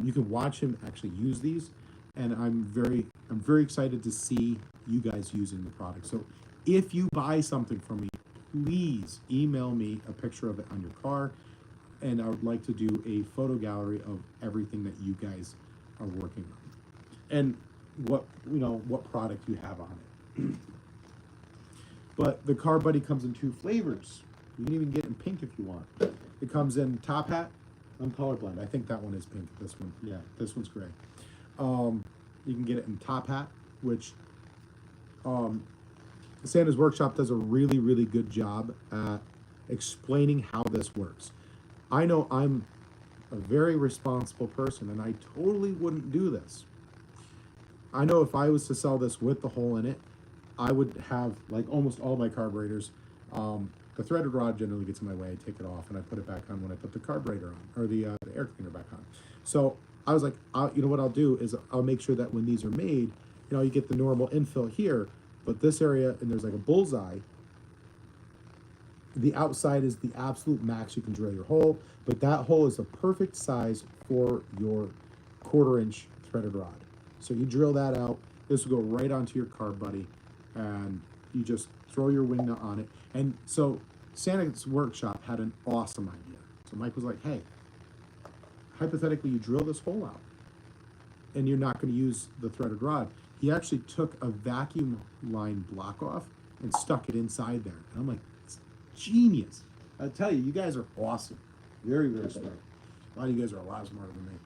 Speaker 1: You can watch him actually use these, and I'm very excited to see you guys using the product. So if you buy something from me, please email me a picture of it on your car, and I would like to do a photo gallery of everything that you guys are working on, and what product you have on it. But the Carb Buddy comes in 2 flavors. You can even get it in pink if you want. It comes in top hat. I'm colorblind. I think that one is pink. This one, yeah, this one's gray. You can get it in top hat, which Santa's Workshop does a really good job at explaining how this works. I know I'm a very responsible person, and I totally wouldn't do this. I know if I was to sell this with the hole in it, I would have, like almost all my carburetors, the threaded rod generally gets in my way. I take it off and I put it back on when I put the carburetor on, or the air cleaner back on. So I was like, you know what I'll do is I'll make sure that when these are made, you get the normal infill here, but this area, and there's like a bullseye, the outside is the absolute max you can drill your hole, but that hole is the perfect size for your 1/4-inch threaded rod. So you drill that out, this will go right onto your Carb Buddy, and you just throw your wing nut on it. And so Santa's Workshop had an awesome idea. So Mike was like, hey, hypothetically you drill this hole out and you're not going to use the threaded rod. He actually took a vacuum line block off and stuck it inside there. And I'm like, it's genius. I tell you, you guys are awesome. Very smart. A lot of you guys are a lot smarter than me.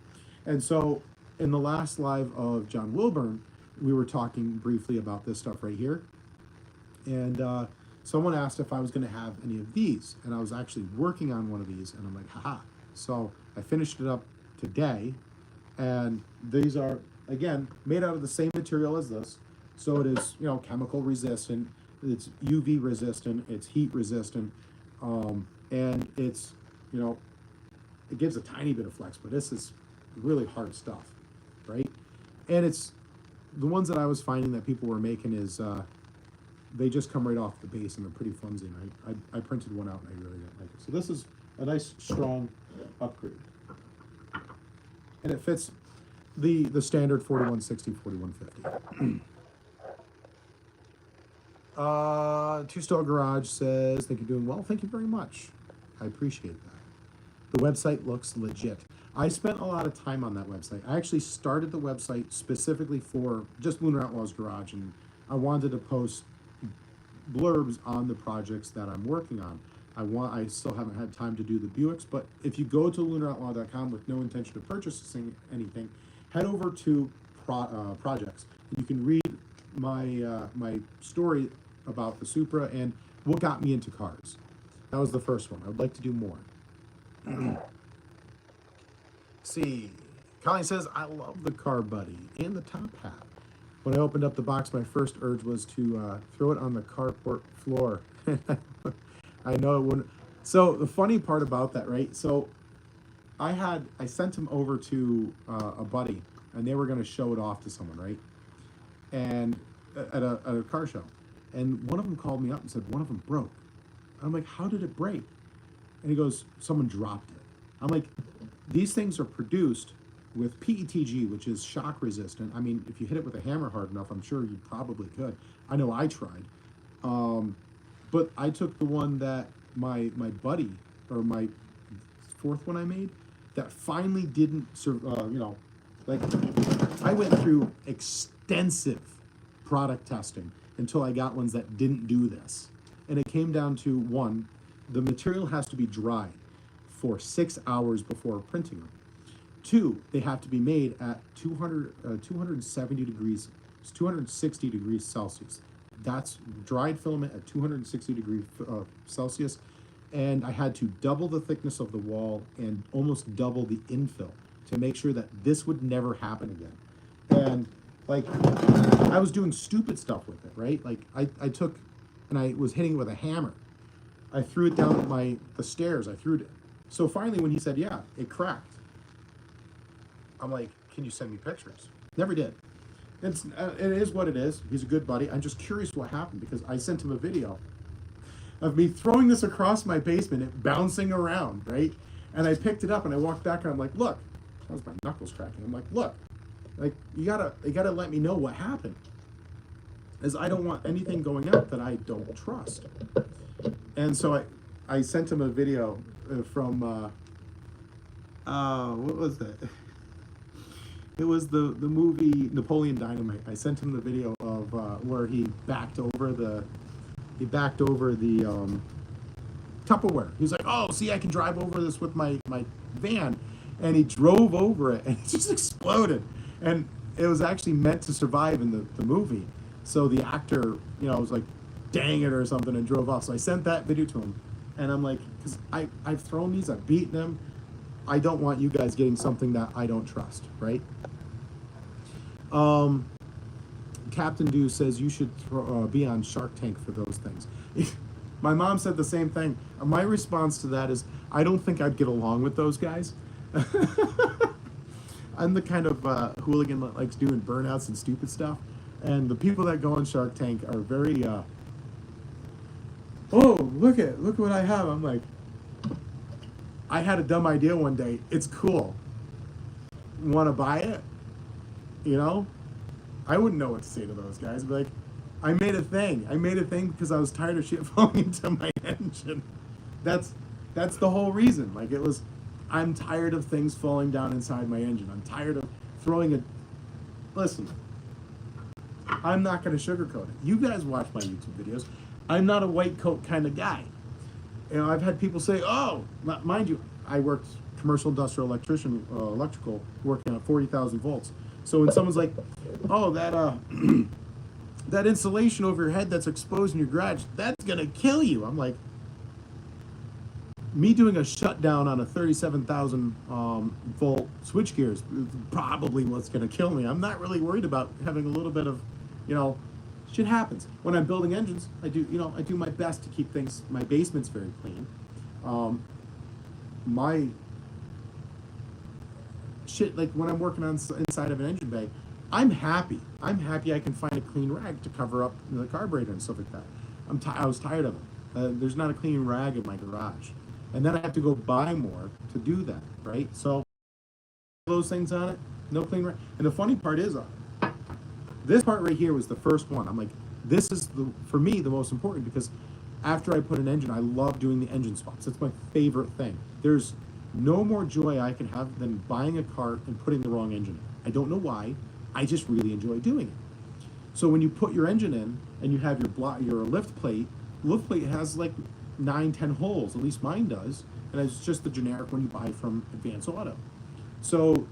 Speaker 1: And so in the last live of John Wilburn, we were talking briefly about this stuff right here. And someone asked if I was going to have any of these. And I was actually working on one of these. And I'm like, haha. So I finished it up today. And these are, again, made out of the same material as this. So it is, chemical resistant. It's UV resistant. It's heat resistant. And it's, it gives a tiny bit of flex. But this is really hard stuff, right? And it's, the ones that I was finding that people were making is, they just come right off the base and they're pretty flimsy. And I printed one out and I really didn't like it. So this is a nice, strong upgrade. And it fits the standard 4160, 4150. Two Stall Garage says, thank you, doing well. Thank you very much. I appreciate that. The website looks legit. I spent a lot of time on that website. I actually started the website specifically for just Lunar Outlaw's Garage, and I wanted to post blurbs on the projects that I'm working on. I still haven't had time to do the Buicks, but if you go to LunarOutlaw.com with no intention of purchasing anything, head over to projects. You can read my my story about the Supra and what got me into cars. That was the first one. I would like to do more. See, Colleen says, I love the Carb Buddy and the top hat. When I opened up the box, my first urge was to throw it on the carport floor. I know it wouldn't. So the funny part about that, right? So I sent him over to a buddy, and they were going to show it off to someone, right? And at a car show. And one of them called me up and said, one of them broke. I'm like, how did it break? And he goes, someone dropped it. I'm like, these things are produced with PETG, which is shock resistant. I mean, if you hit it with a hammer hard enough, I'm sure you probably could. I know I tried. But I took the one that my buddy, or my fourth one I made, that finally didn't, like, I went through extensive product testing until I got ones that didn't do this. And it came down to, one, the material has to be dried for 6 hours before printing them. Two, they have to be made at 270 degrees, 260 degrees Celsius. That's dried filament at 260 degrees Celsius. And I had to double the thickness of the wall and almost double the infill to make sure that this would never happen again. And like, I was doing stupid stuff with it, right? Like I took, and I was hitting it with a hammer. I threw it down the stairs. I threw it. So finally, when he said, yeah, it cracked, I'm like, can you send me pictures? Never did. It is what it is. He's a good buddy. I'm just curious what happened, because I sent him a video of me throwing this across my basement, it bouncing around, right? And I picked it up and I walked back and I'm like, look, that was my knuckles cracking. I'm like, look, like you gotta let me know what happened, as I don't want anything going out that I don't trust. And so I sent him a video from what was that? It was the movie Napoleon Dynamite. I sent him the video of where he backed over the Tupperware. He was like, oh, see, I can drive over this with my van. And he drove over it and it just exploded. And it was actually meant to survive in the movie. So the actor, was like, dang it or something, and drove off. So I sent that video to him. And I'm like, because I've thrown these, I've beaten them. I don't want you guys getting something that I don't trust, right? Captain Dew says you should be on Shark Tank for those things. My mom said the same thing. My response to that is, I don't think I'd get along with those guys. I'm the kind of hooligan that likes doing burnouts and stupid stuff. And the people that go on Shark Tank are very, oh, look what I have. I'm like, I had a dumb idea one day. It's cool. Want to buy it? I wouldn't know what to say to those guys. But like, I made a thing. I made a thing because I was tired of shit falling into my engine. That's the whole reason. Like, it was, I'm tired of things falling down inside my engine. I'm tired of throwing a. Listen, I'm not going to sugarcoat it. You guys watch my YouTube videos. I'm not a white coat kind of guy. I've had people say, oh, mind you, I worked commercial industrial electrician, electrical, working at 40,000 volts. So when someone's like, oh, that that insulation over your head that's exposed in your garage, that's gonna kill you. I'm like, me doing a shutdown on a 37,000 volt switchgear is probably what's gonna kill me. I'm not really worried about having a little bit of, shit happens. When I'm building engines, I do my best to keep things, my basement's very clean. My shit, like when I'm working on inside of an engine bay, I'm happy I can find a clean rag to cover up the carburetor and stuff like that. I was tired of it. There's not a clean rag in my garage, and then I have to go buy more to do that, right? So those things on it, no clean rag. And the funny part is, this part right here was the first one. I'm like, this is for me the most important, because after I put an engine, I love doing the engine swaps. That's my favorite thing. There's no more joy I can have than buying a car and putting the wrong engine in. I don't know why. I just really enjoy doing it. So when you put your engine in and you have your lift plate has like 9-10 holes. At least mine does, and it's just the generic one you buy from Advance Auto. So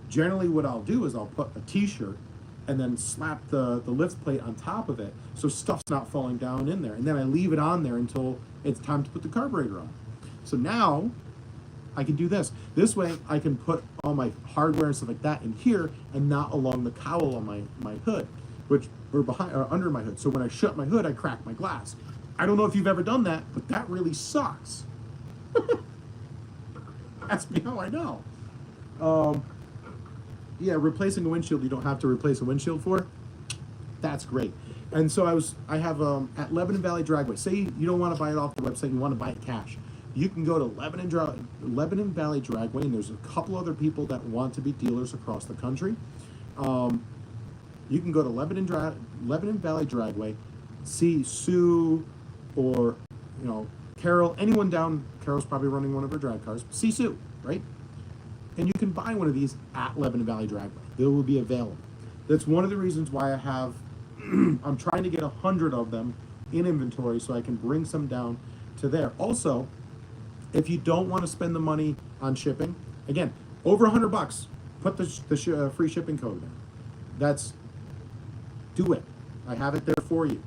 Speaker 1: generally, what I'll do is I'll put a T-shirt and then slap the lift plate on top of it, so stuff's not falling down in there. And then I leave it on there until it's time to put the carburetor on. So now I can do this. This way I can put all my hardware and stuff like that in here and not along the cowl on my hood, which or behind or under my hood. So when I shut my hood, I crack my glass. I don't know if you've ever done that, but that really sucks. Ask me how I know. Yeah, replacing a windshield you don't have to replace a windshield for. That's great. And so I have at Lebanon Valley Dragway. Say you don't want to buy it off the website, you want to buy it cash. You can go to Lebanon Valley Dragway, and there's a couple other people that want to be dealers across the country. You can go to Lebanon Valley Dragway, see Sue or Carol, anyone down, Carol's probably running one of her drag cars, Sisu, right? And you can buy one of these at Lebanon Valley Dragway. They will be available. That's one of the reasons why I have, I'm trying to get 100 of them in inventory so I can bring some down to there. Also, if you don't want to spend the money on shipping, again, over 100 bucks, put the free shipping code in. Do it. I have it there for you.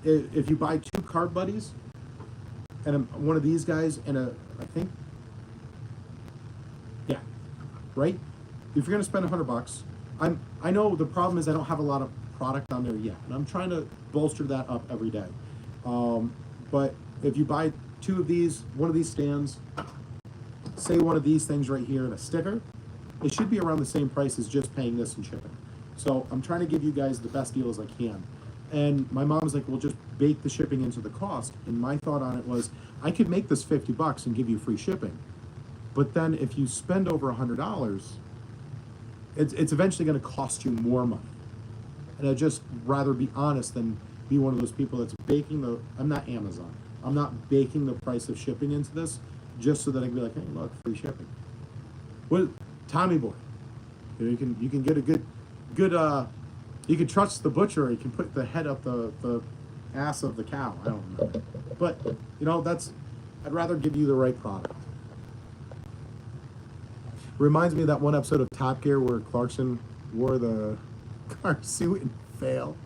Speaker 1: If you buy 2 card buddies and one of these guys and I think, yeah, right? If you're gonna spend 100 bucks, I know the problem is I don't have a lot of product on there yet, and I'm trying to bolster that up every day. But if you buy 2 of these, one of these stands, say one of these things right here and a sticker, it should be around the same price as just paying this and shipping. So I'm trying to give you guys the best deal as I can. And my mom's like, well, just bake the shipping into the cost. And my thought on it was, I could make this 50 bucks and give you free shipping. But then if you spend over $100, it's eventually going to cost you more money. And I'd just rather be honest than be one of those people that's baking I'm not Amazon. I'm not baking the price of shipping into this just so that I can be like, hey, look, free shipping. What, Tommy Boy, you can get a good, you can trust the butcher, or you can put the head up the ass of the cow. I don't know. But, I'd rather give you the right product. Reminds me of that one episode of Top Gear where Clarkson wore the car suit and failed.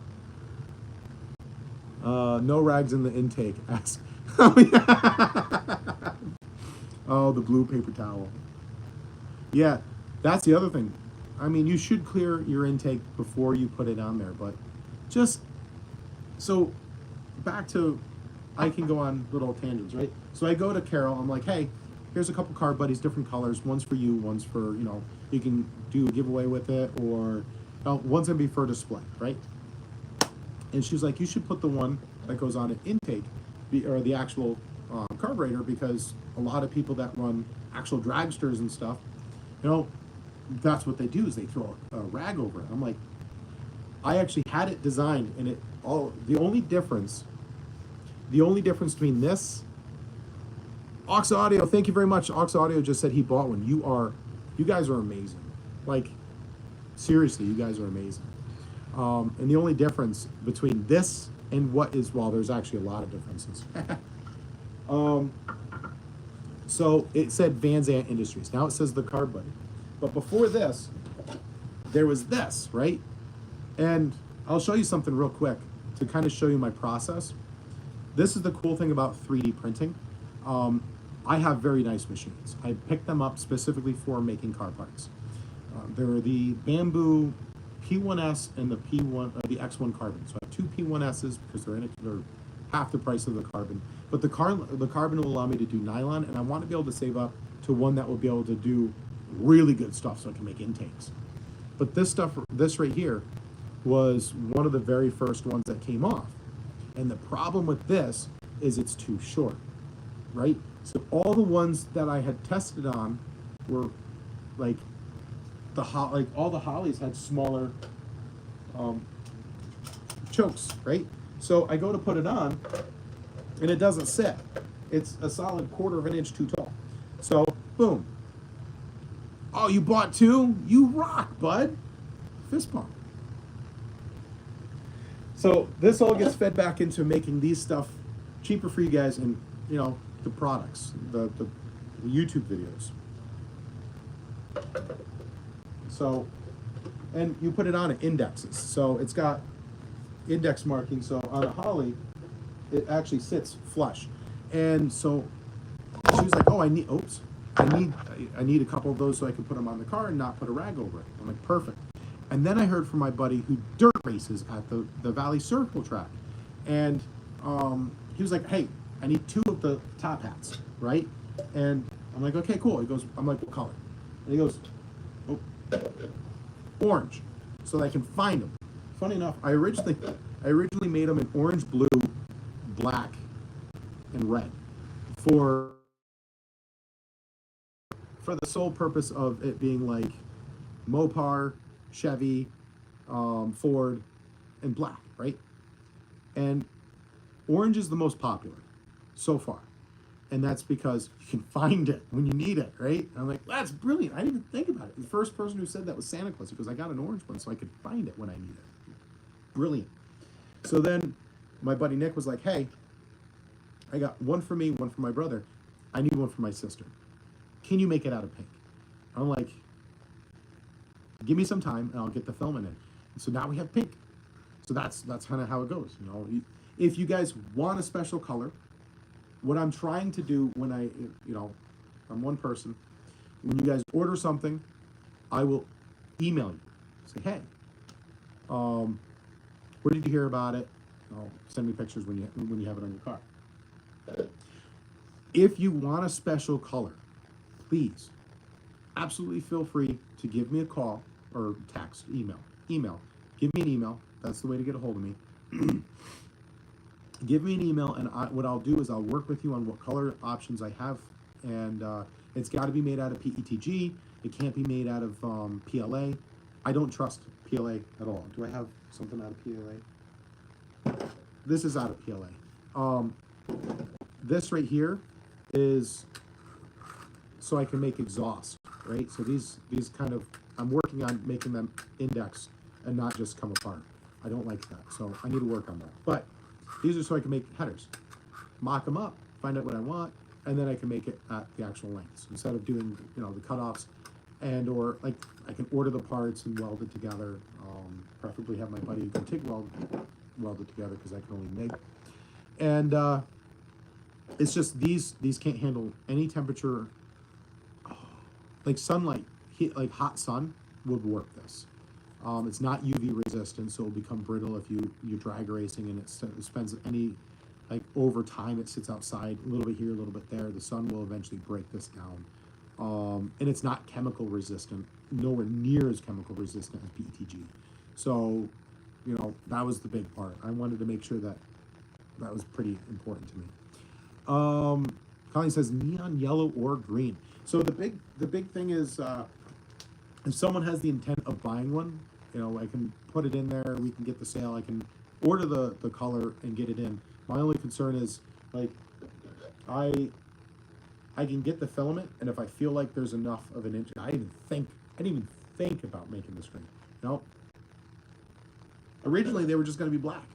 Speaker 1: No rags in the intake. Oh, yeah. Oh, the blue paper towel. Yeah, that's the other thing. I mean, you should clear your intake before you put it on there, but just, so back to, I can go on little tangents, right? So I go to Carol, I'm like, hey, here's a couple card buddies, different colors. One's for you, one's for, you can do a giveaway with it, or one's gonna be for display, right? And she's like, you should put the one that goes on an intake, or the actual carburetor, because a lot of people that run actual dragsters and stuff, that's what they do, is they throw a rag over it. I'm like, I actually had it designed, and the only difference between this, Aux Audio, thank you very much. Aux Audio just said he bought one. You guys are amazing. Like, seriously, you guys are amazing. And the only difference between this and there's actually a lot of differences. So it said Van Zandt Industries. Now it says the Card Buddy. But before this, there was this, right? And I'll show you something real quick to kind of show you my process. This is the cool thing about 3D printing. I have very nice machines. I picked them up specifically for making car parts. There are the Bamboo P1S and the X1 Carbon. So I have 2 P1Ss because they're half the price of the carbon. But the carbon will allow me to do nylon, and I want to be able to save up to one that will be able to do really good stuff so I can make intakes. But this right here was one of the very first ones that came off. And the problem with this is it's too short, right? So all the ones that I had tested on were like all the Hollies had smaller chokes, right? So I go to put it on, and it doesn't sit. It's a solid 1/4 of an inch too tall. So boom. Oh, you bought 2? You rock, bud. Fist bump. So this all gets fed back into making these stuff cheaper for you guys, and the products, the YouTube videos. So, and you put it on at indexes. So it's got index marking. So on a Holly, it actually sits flush. And so she was like, oh, I need a couple of those so I can put them on the car and not put a rag over it. I'm like, perfect. And then I heard from my buddy who dirt races at the Valley Circle track. And he was like, hey, I need 2 of the top hats, right? And I'm like, okay, cool. He goes, I'm like, what color? And he goes, oh, orange, so that I can find them. Funny enough, I originally made them in orange, blue, black, and red for the sole purpose of it being like Mopar, Chevy, Ford, and black, right? And orange is the most popular. so far. And that's because you can find it when you need it, right? And I'm like, that's brilliant. I didn't even think about it. The first person who said that was Santa Claus. He goes, I got an orange one so I could find it when I need it. Brilliant. So then my buddy Nick was like, hey, I got one for me, one for my brother. I need one for my sister. Can you make it out of pink? I'm like, give me some time and I'll get the filament in. And so now we have pink. So that's kind of how it goes. You know, if you guys want a special color, what I'm trying to do when I'm one person. When you guys order something, I will email you. Say, hey, where did you hear about it? Send me pictures when you have it on your car. If you want a special color, please, absolutely feel free to give me a call or text, email. Give me an email. That's the way to get a hold of me. Give me an email, and what I'll do is I'll work with you on what color options I have, and it's got to be made out of PETG. It can't be made out of PLA. I don't trust PLA at all. Do I have something out of PLA? This is out of PLA. This right here is so I can make exhaust, right? So these kind of, I'm working on making them index and not just come apart. I don't like that, so I need to work on that. But these are so I can make headers, mock them up, find out what I want, and then I can make it at the actual lengths instead of doing, the cutoffs, and or like I can order the parts and weld it together. Preferably have my buddy who can TIG weld it together because I can only MIG. And it's just these can't handle any temperature. Like sunlight, heat, like hot sun would work this. It's not UV resistant, so it'll become brittle if you're drag racing and it spends any, like over time it sits outside, a little bit here, a little bit there. The sun will eventually break this down. And it's not chemical resistant, nowhere near as chemical resistant as PETG. So, that was the big part. I wanted to make sure that was pretty important to me. Colleen says neon yellow or green. So the big thing is, if someone has the intent of buying one, I can put it in there. We can get the sale. I can order the color and get it in. My only concern is like I can get the filament, and if I feel like there's enough of an inch, I didn't even think about making the screen. Originally they were just going to be black.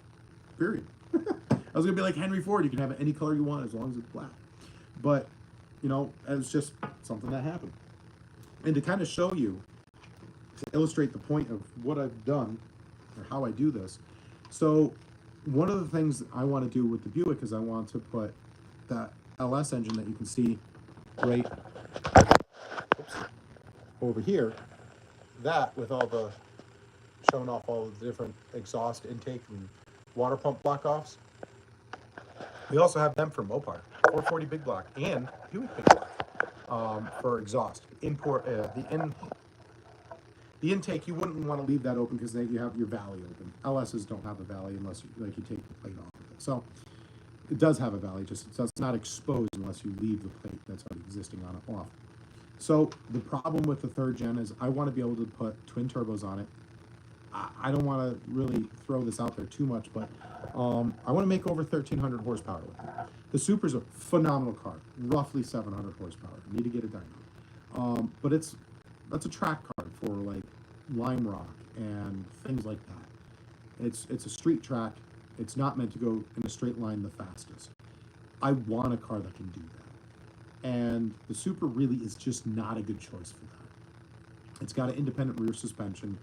Speaker 1: Period. I was going to be like Henry Ford. You can have it any color you want as long as it's black. But it was just something that happened. And to kind of show you, to illustrate the point of what I've done or how I do this. So one of the things I want to do with the Buick is I want to put that LS engine that you can see right over here, that with all the, showing off all the different exhaust intake and water pump block offs. We also have them for Mopar, 440 big block and Buick big block for exhaust. The intake, you wouldn't want to leave that open because then you have your valley open. LSs don't have a valley unless you take the plate off of it. So it does have a valley, just it's not exposed unless you leave the plate that's already existing on it off. So the problem with the third gen is I want to be able to put twin turbos on it. I don't want to really throw this out there too much, but I want to make over 1,300 horsepower with it. The Super's a phenomenal car, roughly 700 horsepower. I need to get it done. But that's a track car for like Lime Rock and things like that. It's a street track. It's not meant to go in a straight line the fastest. I want a car that can do that. And the Super really is just not a good choice for that. It's got an independent rear suspension.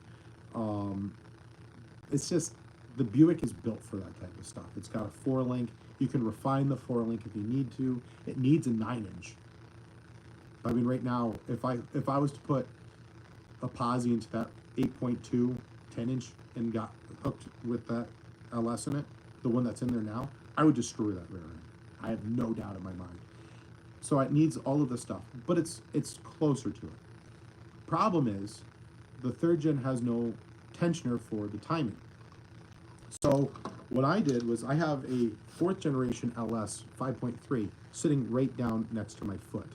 Speaker 1: It's just, the Buick is built for that type of stuff. It's got a 4-link. You can refine the 4-link if you need to. It needs a 9-inch. I mean, right now, if I was to put a Posi into that 8.2 10-inch and got hooked with that LS in it, the one that's in there now, I would destroy that rear end. I have no doubt in my mind. So it needs all of this stuff, but it's closer to it. Problem is, the third gen has no tensioner for the timing. So what I did was I have a 4th generation LS 5.3 sitting right down next to my foot.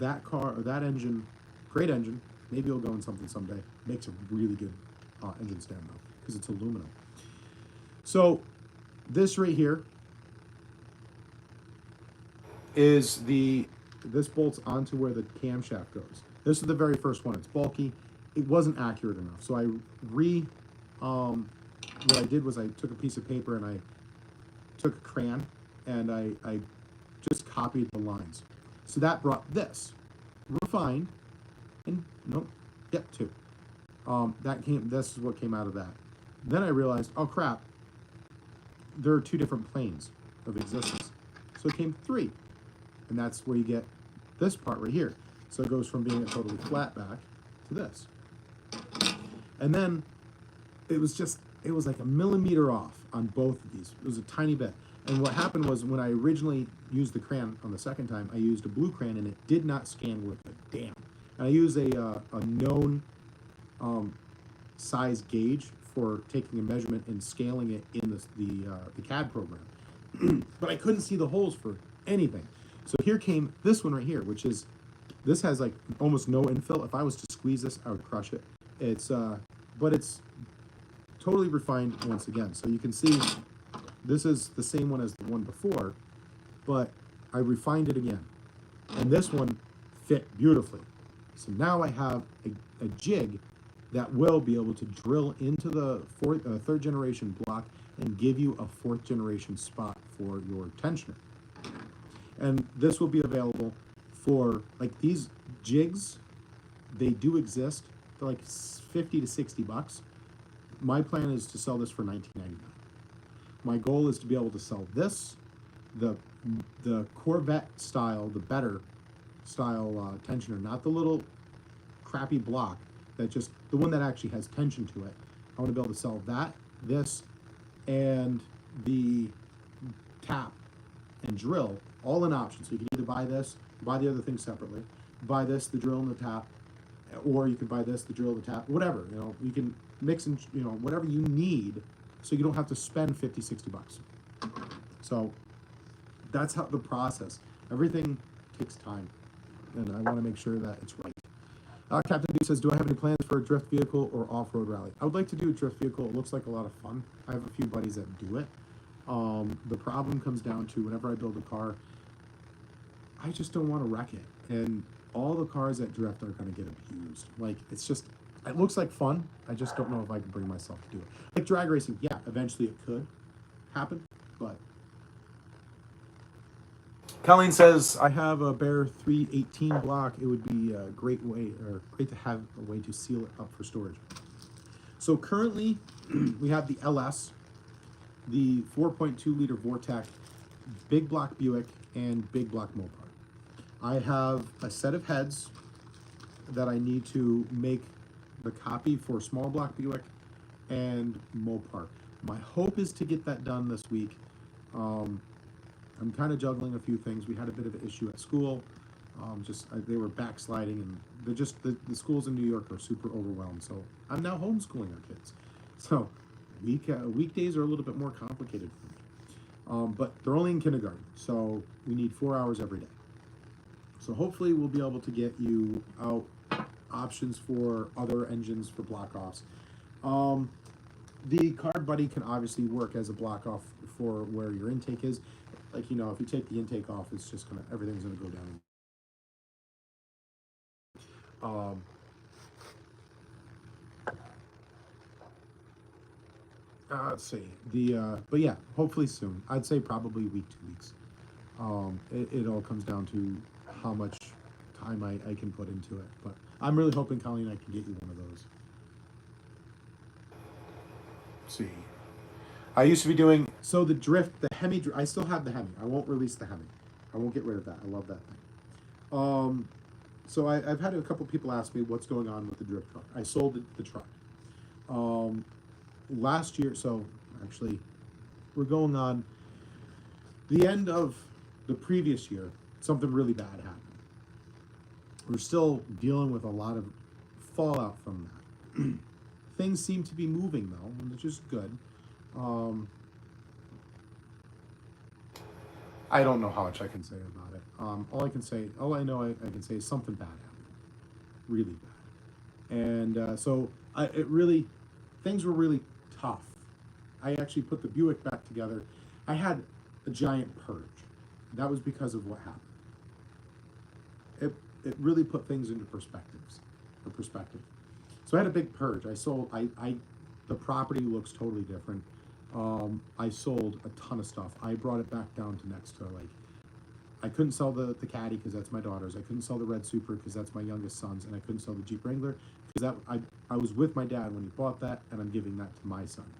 Speaker 1: That car, or that engine, great engine, maybe it'll go in something someday, makes a really good engine stand though, because it's aluminum. So This right here is this bolts onto where the camshaft goes. This is the very first one. It's bulky. It wasn't accurate enough. So what I did was I took a piece of paper and I took a crayon and I just copied the lines. So that brought this refined and nope, yep, two. This is what came out of that. Then I realized, oh crap, there are two different planes of existence. So it came three. And that's where you get this part right here. So it goes from being a totally flat back to this. And then it was like a millimeter off on both of these. It was a tiny bit. And what happened was when I originally used the crayon on the second time, I used a blue crayon and it did not scan worth a damn. And I used a known size gauge for taking a measurement and scaling it in the CAD program. But I couldn't see the holes for anything. So here came this one right here, this has like almost no infill. If I was to squeeze this, I would crush it. But it's totally refined once again. So you can see this is the same one as the one before, but I refined it again. And this one fit beautifully. So now I have a jig that will be able to drill into the third generation block and give you a fourth generation spot for your tensioner. And this will be available for, like, these jigs, they do exist. They're like 50 to 60 bucks. My plan is to sell this for $19.99. My goal is to be able to sell this, the Corvette style, the better style tensioner, not the little crappy block, the one that actually has tension to it. I want to be able to sell that, this, and the tap and drill all in options. So you can either buy this, buy the other things separately, buy this, the drill and the tap, or you can buy this, the drill, the tap, whatever. You know, you can mix and, you know, whatever you need, so you don't have to spend 50, 60 bucks. So that's how the process. Everything takes time, and I want to make sure that it's right. Captain D says, do I have any plans for a drift vehicle or off-road rally? I would like to do a drift vehicle. It looks like a lot of fun. I have a few buddies that do it. The problem comes down to whenever I build a car, I just don't want to wreck it. And all the cars that drift are going to get abused. Like, it looks like fun. I just don't know if I can bring myself to do it. Like drag racing, yeah, eventually it could happen, but. Colleen says, I have a Bear 318 block. It would be a great to have a way to seal it up for storage. So currently, we have the LS, the 4.2 liter Vortec, big block Buick, and big block Mopar. I have a set of heads that I need to make the copy for small block Buick and Mopar. My hope is to get that done this week. I'm kind of juggling a few things. We had a bit of an issue at school. They were backsliding, and the schools in New York are super overwhelmed. So I'm now homeschooling our kids. So weekdays are a little bit more complicated for me. But they're only in kindergarten, so we need 4 hours every day. So hopefully we'll be able to get you out options for other engines for block offs. The Car Buddy can obviously work as a block off for where your intake is. Like, you know, if you take the intake off, it's just everything's gonna go down. Let's see. But yeah, hopefully soon. I'd say probably week, 2 weeks. It all comes down to how much time I can put into it. But I'm really hoping Colleen I can get you one of those. Let's see. I used to be doing, so the drift, the Hemi, I still have the Hemi. I won't release the Hemi. I won't get rid of that. I love that thing. So I've had a couple people ask me what's going on with the drift truck. I sold the truck. Last year, so actually, we're going on the end of the previous year, something really bad happened. We're still dealing with a lot of fallout from that. Things seem to be moving though, which is good. I don't know how much I can say about it. All I know I can say is something bad happened, really bad. And things were really tough. I actually put the Buick back together, I had a giant purge. That was because of what happened. It really put things into perspective. So I had a big purge. I sold. The property looks totally different. I sold a ton of stuff. I brought it back down to next to like. I couldn't sell the Caddy because that's my daughter's. I couldn't sell the Red Super because that's my youngest son's, and I couldn't sell the Jeep Wrangler because I was with my dad when he bought that, and I'm giving that to my son.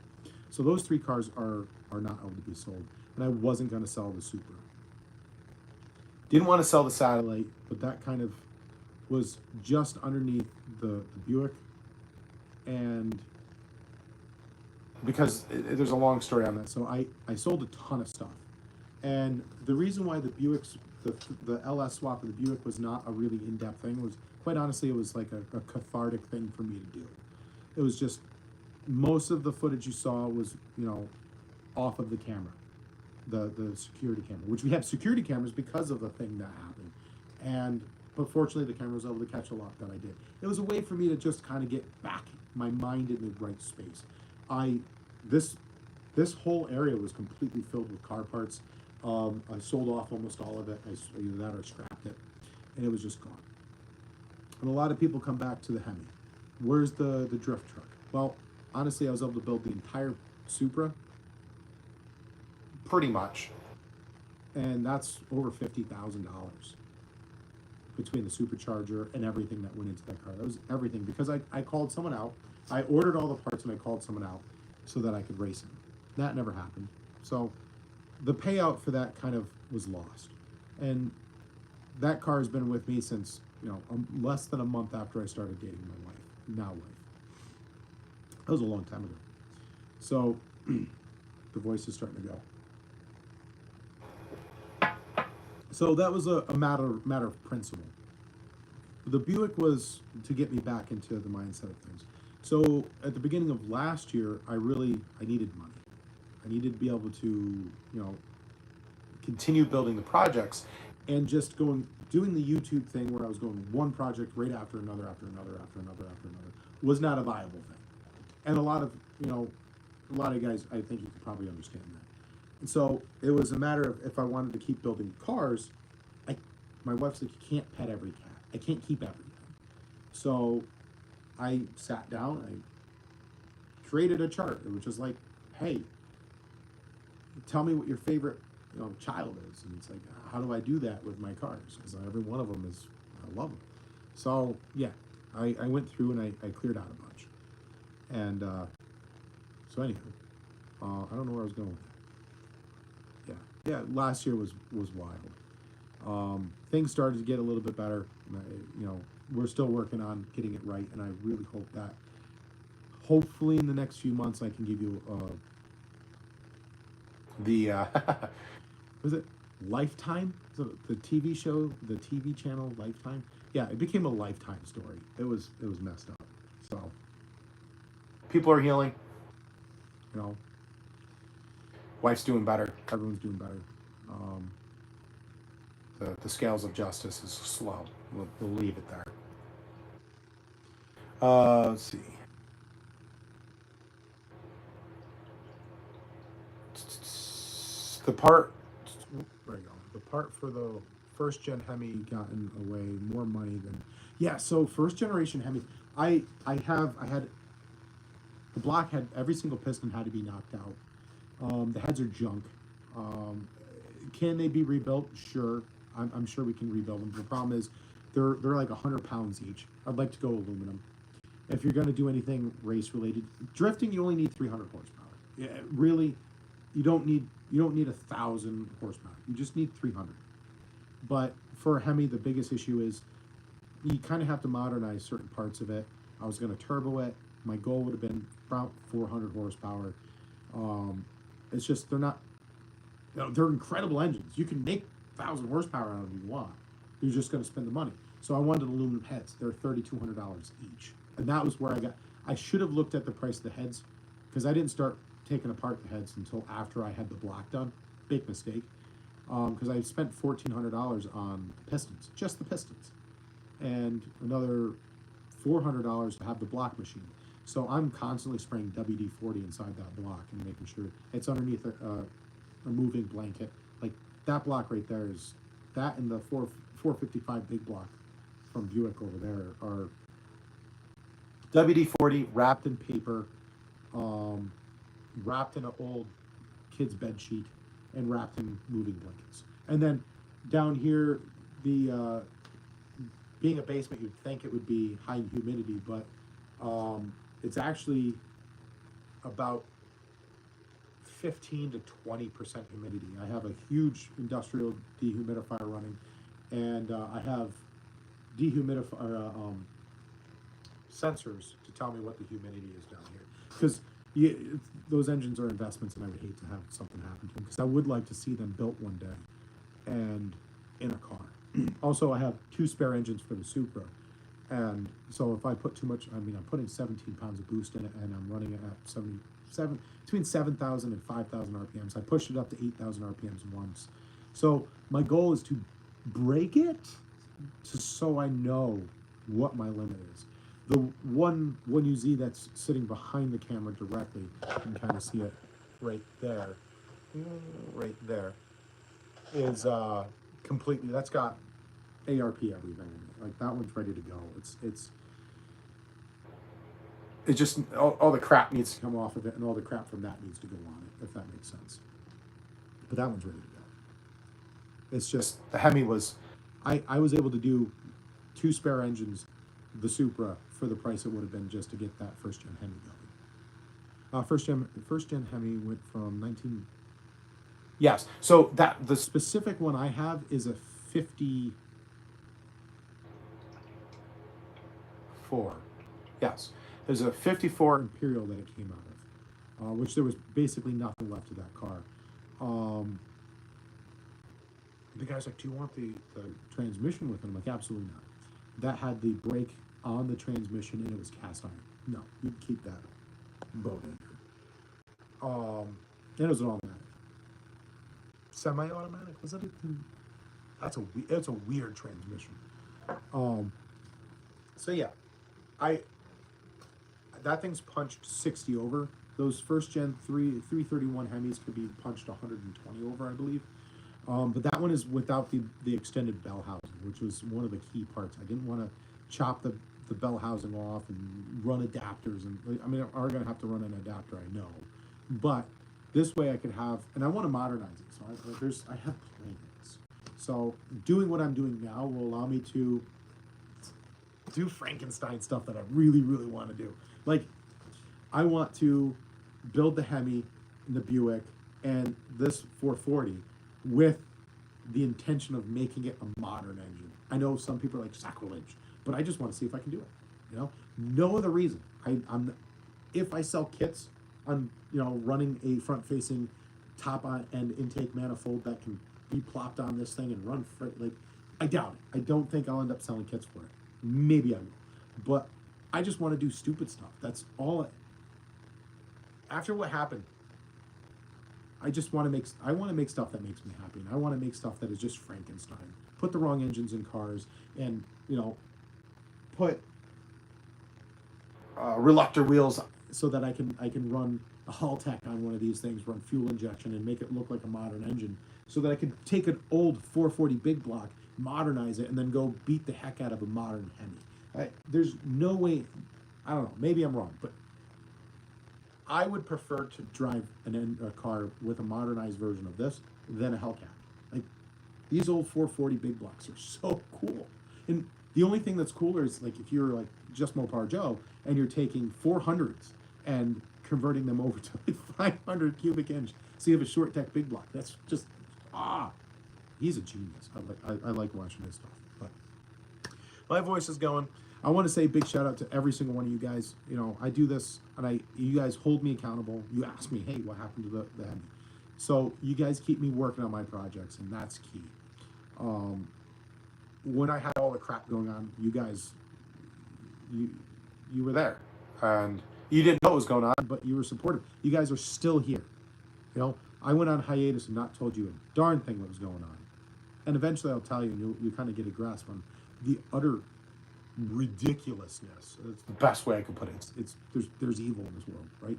Speaker 1: So those 3 cars are not able to be sold, and I wasn't going to sell the Supra. Didn't want to sell the Satellite, but that kind of was just underneath the Buick, and because there's a long story on that, so I sold a ton of stuff. And the reason why the Buick's, the LS swap of the Buick was not a really in-depth thing was, quite honestly, it was like a cathartic thing for me to do. It was just, most of the footage you saw was, off of the camera, the security camera, which we have security cameras because of the thing that happened. But fortunately, the camera was able to catch a lot that I did. It was a way for me to just kind of get back my mind in the right space. This whole area was completely filled with car parts. I sold off almost all of it. Either that or scrapped it, and it was just gone. And a lot of people come back to the Hemi. Where's the drift truck? Well, honestly, I was able to build the entire Supra, pretty much, and that's over $50,000 between the supercharger and everything that went into that car. That was everything because I called someone out. I ordered all the parts and I called someone out so that I could race him. That never happened. So the payout for that kind of was lost. And that car has been with me since, less than a month after I started dating my wife, now wife. That was a long time ago. So the voice is starting to go. So that was a matter of principle. The Buick was to get me back into the mindset of things. So at the beginning of last year, I needed money. I needed to be able to, continue building the projects, and just doing the YouTube thing where I was going one project right after another, was not a viable thing. And a lot of guys, I think you could probably understand that. And so it was a matter of, if I wanted to keep building cars, my wife's like, you can't pet every cat. I can't keep everything. So I sat down, I created a chart. It was just like, hey, tell me what your favorite child is. And it's like, how do I do that with my cars? Because every one of them is, I love them. So yeah, I went through and I cleared out a bunch. And so anywho, I don't know where I was going with that. Yeah, last year was wild. Things started to get a little bit better. We're still working on getting it right, and I really hope that hopefully in the next few months I can give you was it Lifetime? So the TV show, the TV channel Lifetime? Yeah, it became a Lifetime story. It was messed up. So people are healing. Wife's doing better. Everyone's doing better. The scales of justice is slow. We'll leave it there. Let's see. The part for the first gen Hemi gotten away more money than, so first generation Hemi, I had the block had every single piston had to be knocked out. The heads are junk. Can they be rebuilt? Sure. I'm sure we can rebuild them. The problem is they're like 100 pounds each. I'd like to go aluminum. If you're going to do anything race related, drifting, you only need 300 horsepower. Yeah, really, you don't need 1,000 horsepower. You just need 300. But for a Hemi, the biggest issue is you kind of have to modernize certain parts of it. I was going to turbo it. My goal would have been about 400 horsepower. It's just they're incredible engines. You can make 1,000 horsepower out of them if you want. You're just going to spend the money. So I wanted aluminum heads. They're $3,200 each. And that was where I should have looked at the price of the heads, because I didn't start taking apart the heads until after I had the block done. Big mistake. Because I spent $1,400 on pistons, just the pistons. And another $400 to have the block machine. So I'm constantly spraying WD-40 inside that block and making sure it's underneath a moving blanket. Like that block right there is that, and the 455 big block from Buick over there are WD-40 wrapped in paper, wrapped in an old kid's bed sheet, and wrapped in moving blankets. And then down here, the being a basement, you'd think it would be high humidity, but it's actually about 15 to 20% humidity. I have a huge industrial dehumidifier running, and I have dehumidifier sensors to tell me what the humidity is down here. Because those engines are investments, and I would hate to have something happen to them, because I would like to see them built one day and in a car. Also, I have 2 spare engines for the Supra, and so if I put too much, I mean, I'm putting 17 pounds of boost in it, and I'm running it at between 7,000 and 5,000 RPMs. I pushed it up to 8,000 RPMs once. So my goal is to break it so I know what my limit is. The one UZ that's sitting behind the camera directly, you can kind of see it right there, is completely, that's got ARP everything. Like that one's ready to go. It's just all the crap needs to come off of it, and all the crap from that needs to go on it, if that makes sense. But that one's ready to go. It's just the Hemi was, I was able to do 2 spare engines, the Supra, for the price it would have been just to get that first gen Hemi going. First gen Hemi went from 19. Yes, so that the specific one I have is a 54. Yes, there's a 54 Imperial that it came out of, which there was basically nothing left of that car. The guy's like, "Do you want the transmission with it?" I'm like, "Absolutely not." That had the brake on the transmission, and it was cast iron. No, you keep that boat in here. It was an automatic. Semi-automatic, was it? It's a weird transmission. So yeah, that thing's punched 60 over. Those first gen 331 Hemis could be punched 120 over, I believe. But that one is without the extended bell housing, which was one of the key parts. I didn't want to chop the bell housing off and run adapters, and I mean, I'm going to have to run an adapter, I know, but this way I could have, and I want to modernize it. So I have plans. So doing what I'm doing now will allow me to do Frankenstein stuff that I really, really want to do. Like, I want to build the Hemi and the Buick and this 440 with the intention of making it a modern engine. I know some people are like, sacrilege, but I just want to see if I can do it. You know, no other reason. If I sell kits on, running a front-facing top-end intake manifold that can be plopped on this thing and run like, I doubt it. I don't think I'll end up selling kits for it. Maybe I will, but I just want to do stupid stuff. That's all. After what happened, I want to make stuff that makes me happy, and I want to make stuff that is just Frankenstein. Put the wrong engines in cars, and put reluctor wheels so that I can run a Haltech on one of these things, run fuel injection, and make it look like a modern engine, so that I can take an old 440 big block, modernize it, and then go beat the heck out of a modern Hemi. There's no way. I don't know. Maybe I'm wrong, but I would prefer to drive a car with a modernized version of this than a Hellcat. Like, these old 440 big blocks are so cool. And the only thing that's cooler is, like, if you're like just Mopar Joe and you're taking 400s and converting them over to like 500 cubic inch, so you have a short deck big block. That's just, he's a genius. I like watching his stuff. But my voice is going. I want to say a big shout out to every single one of you guys. I do this, and you guys hold me accountable. You ask me, hey, what happened to the Hemi? So you guys keep me working on my projects, and that's key. When I had all the crap going on, you guys, you were there, and you didn't know what was going on, but you were supportive. You guys are still here. I went on hiatus and not told you a darn thing what was going on, and eventually I'll tell you, and you kind of get a grasp on the utter ridiculousness. It's the best way I can put it. There's evil in this world, right?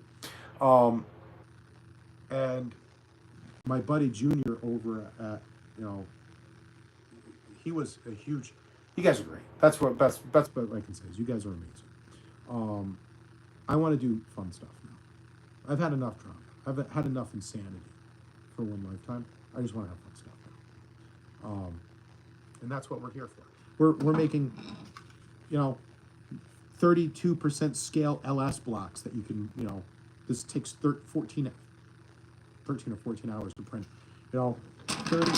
Speaker 1: And my buddy Junior over at, you know, he was a huge. You guys are great. That's what I can say is you guys are amazing. I want to do fun stuff now. I've had enough drama. I've had enough insanity for one lifetime. I just want to have fun stuff now. And that's what we're here for. We're making, you know, 32% scale LS blocks that you can, you know, this takes 13 or 14 hours to print. You know, 30,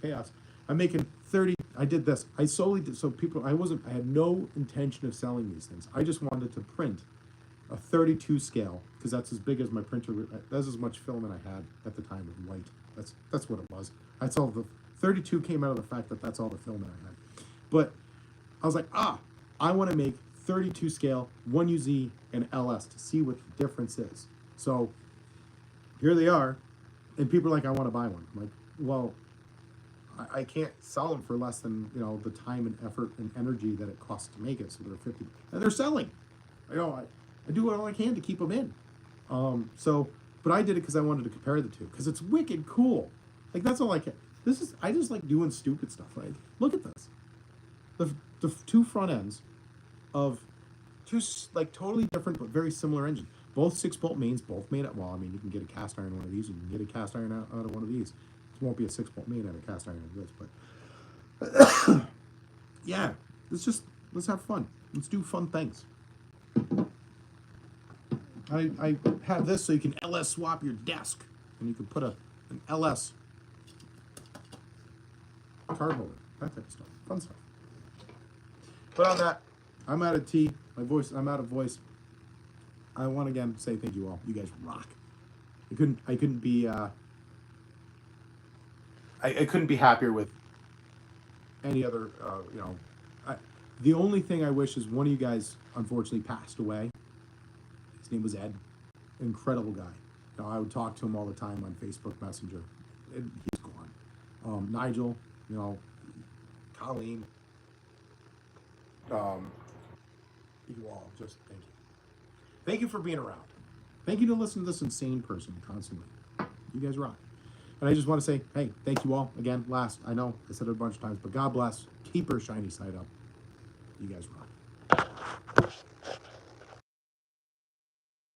Speaker 1: chaos. I'm making 30, I did this. I solely did, so people, I had no intention of selling these things. I just wanted to print a 32 scale, because that's as big as my printer, that's as much filament I had at the time of white. That's what it was. That's all the, 32 came out of the fact that that's all the filament I had. But I was like, I want to make 32 scale, 1UZ, and LS to see what the difference is. So here they are, and people are like, I want to buy one. I'm like, well, I can't sell them for less than, you know, the time and effort and energy that it costs to make it. So they're 50, and they're selling. You know, I do all I can to keep them in. But I did it because I wanted to compare the two, because it's wicked cool. Like, that's all I can. I just like doing stupid stuff. Like, look at this. The two front ends of two, like, totally different but very similar engines. Both 6-bolt mains, both made at, well, I mean, you can get a cast iron one of these, and you can get a cast iron out of one of these. It won't be a 6-bolt main out of a cast iron of this, but yeah, let's have fun. Let's do fun things. I have this so you can LS swap your desk, and you can put an LS card holder, that type of stuff, fun stuff. But on that, I'm out of tea. I'm out of voice. I want to again say thank you all. You guys rock. I couldn't be I couldn't be happier with any other. You know, the only thing I wish is one of you guys unfortunately passed away. His name was Ed. Incredible guy. You know, I would talk to him all the time on Facebook Messenger. He's gone. Nigel, you know, Colleen. You all, just thank you. Thank you for being around. Thank you to listen to this insane person constantly. You guys rock. And I just want to say, hey, thank you all. Again, I know I said it a bunch of times, but God bless. Keep her shiny side up. You guys rock.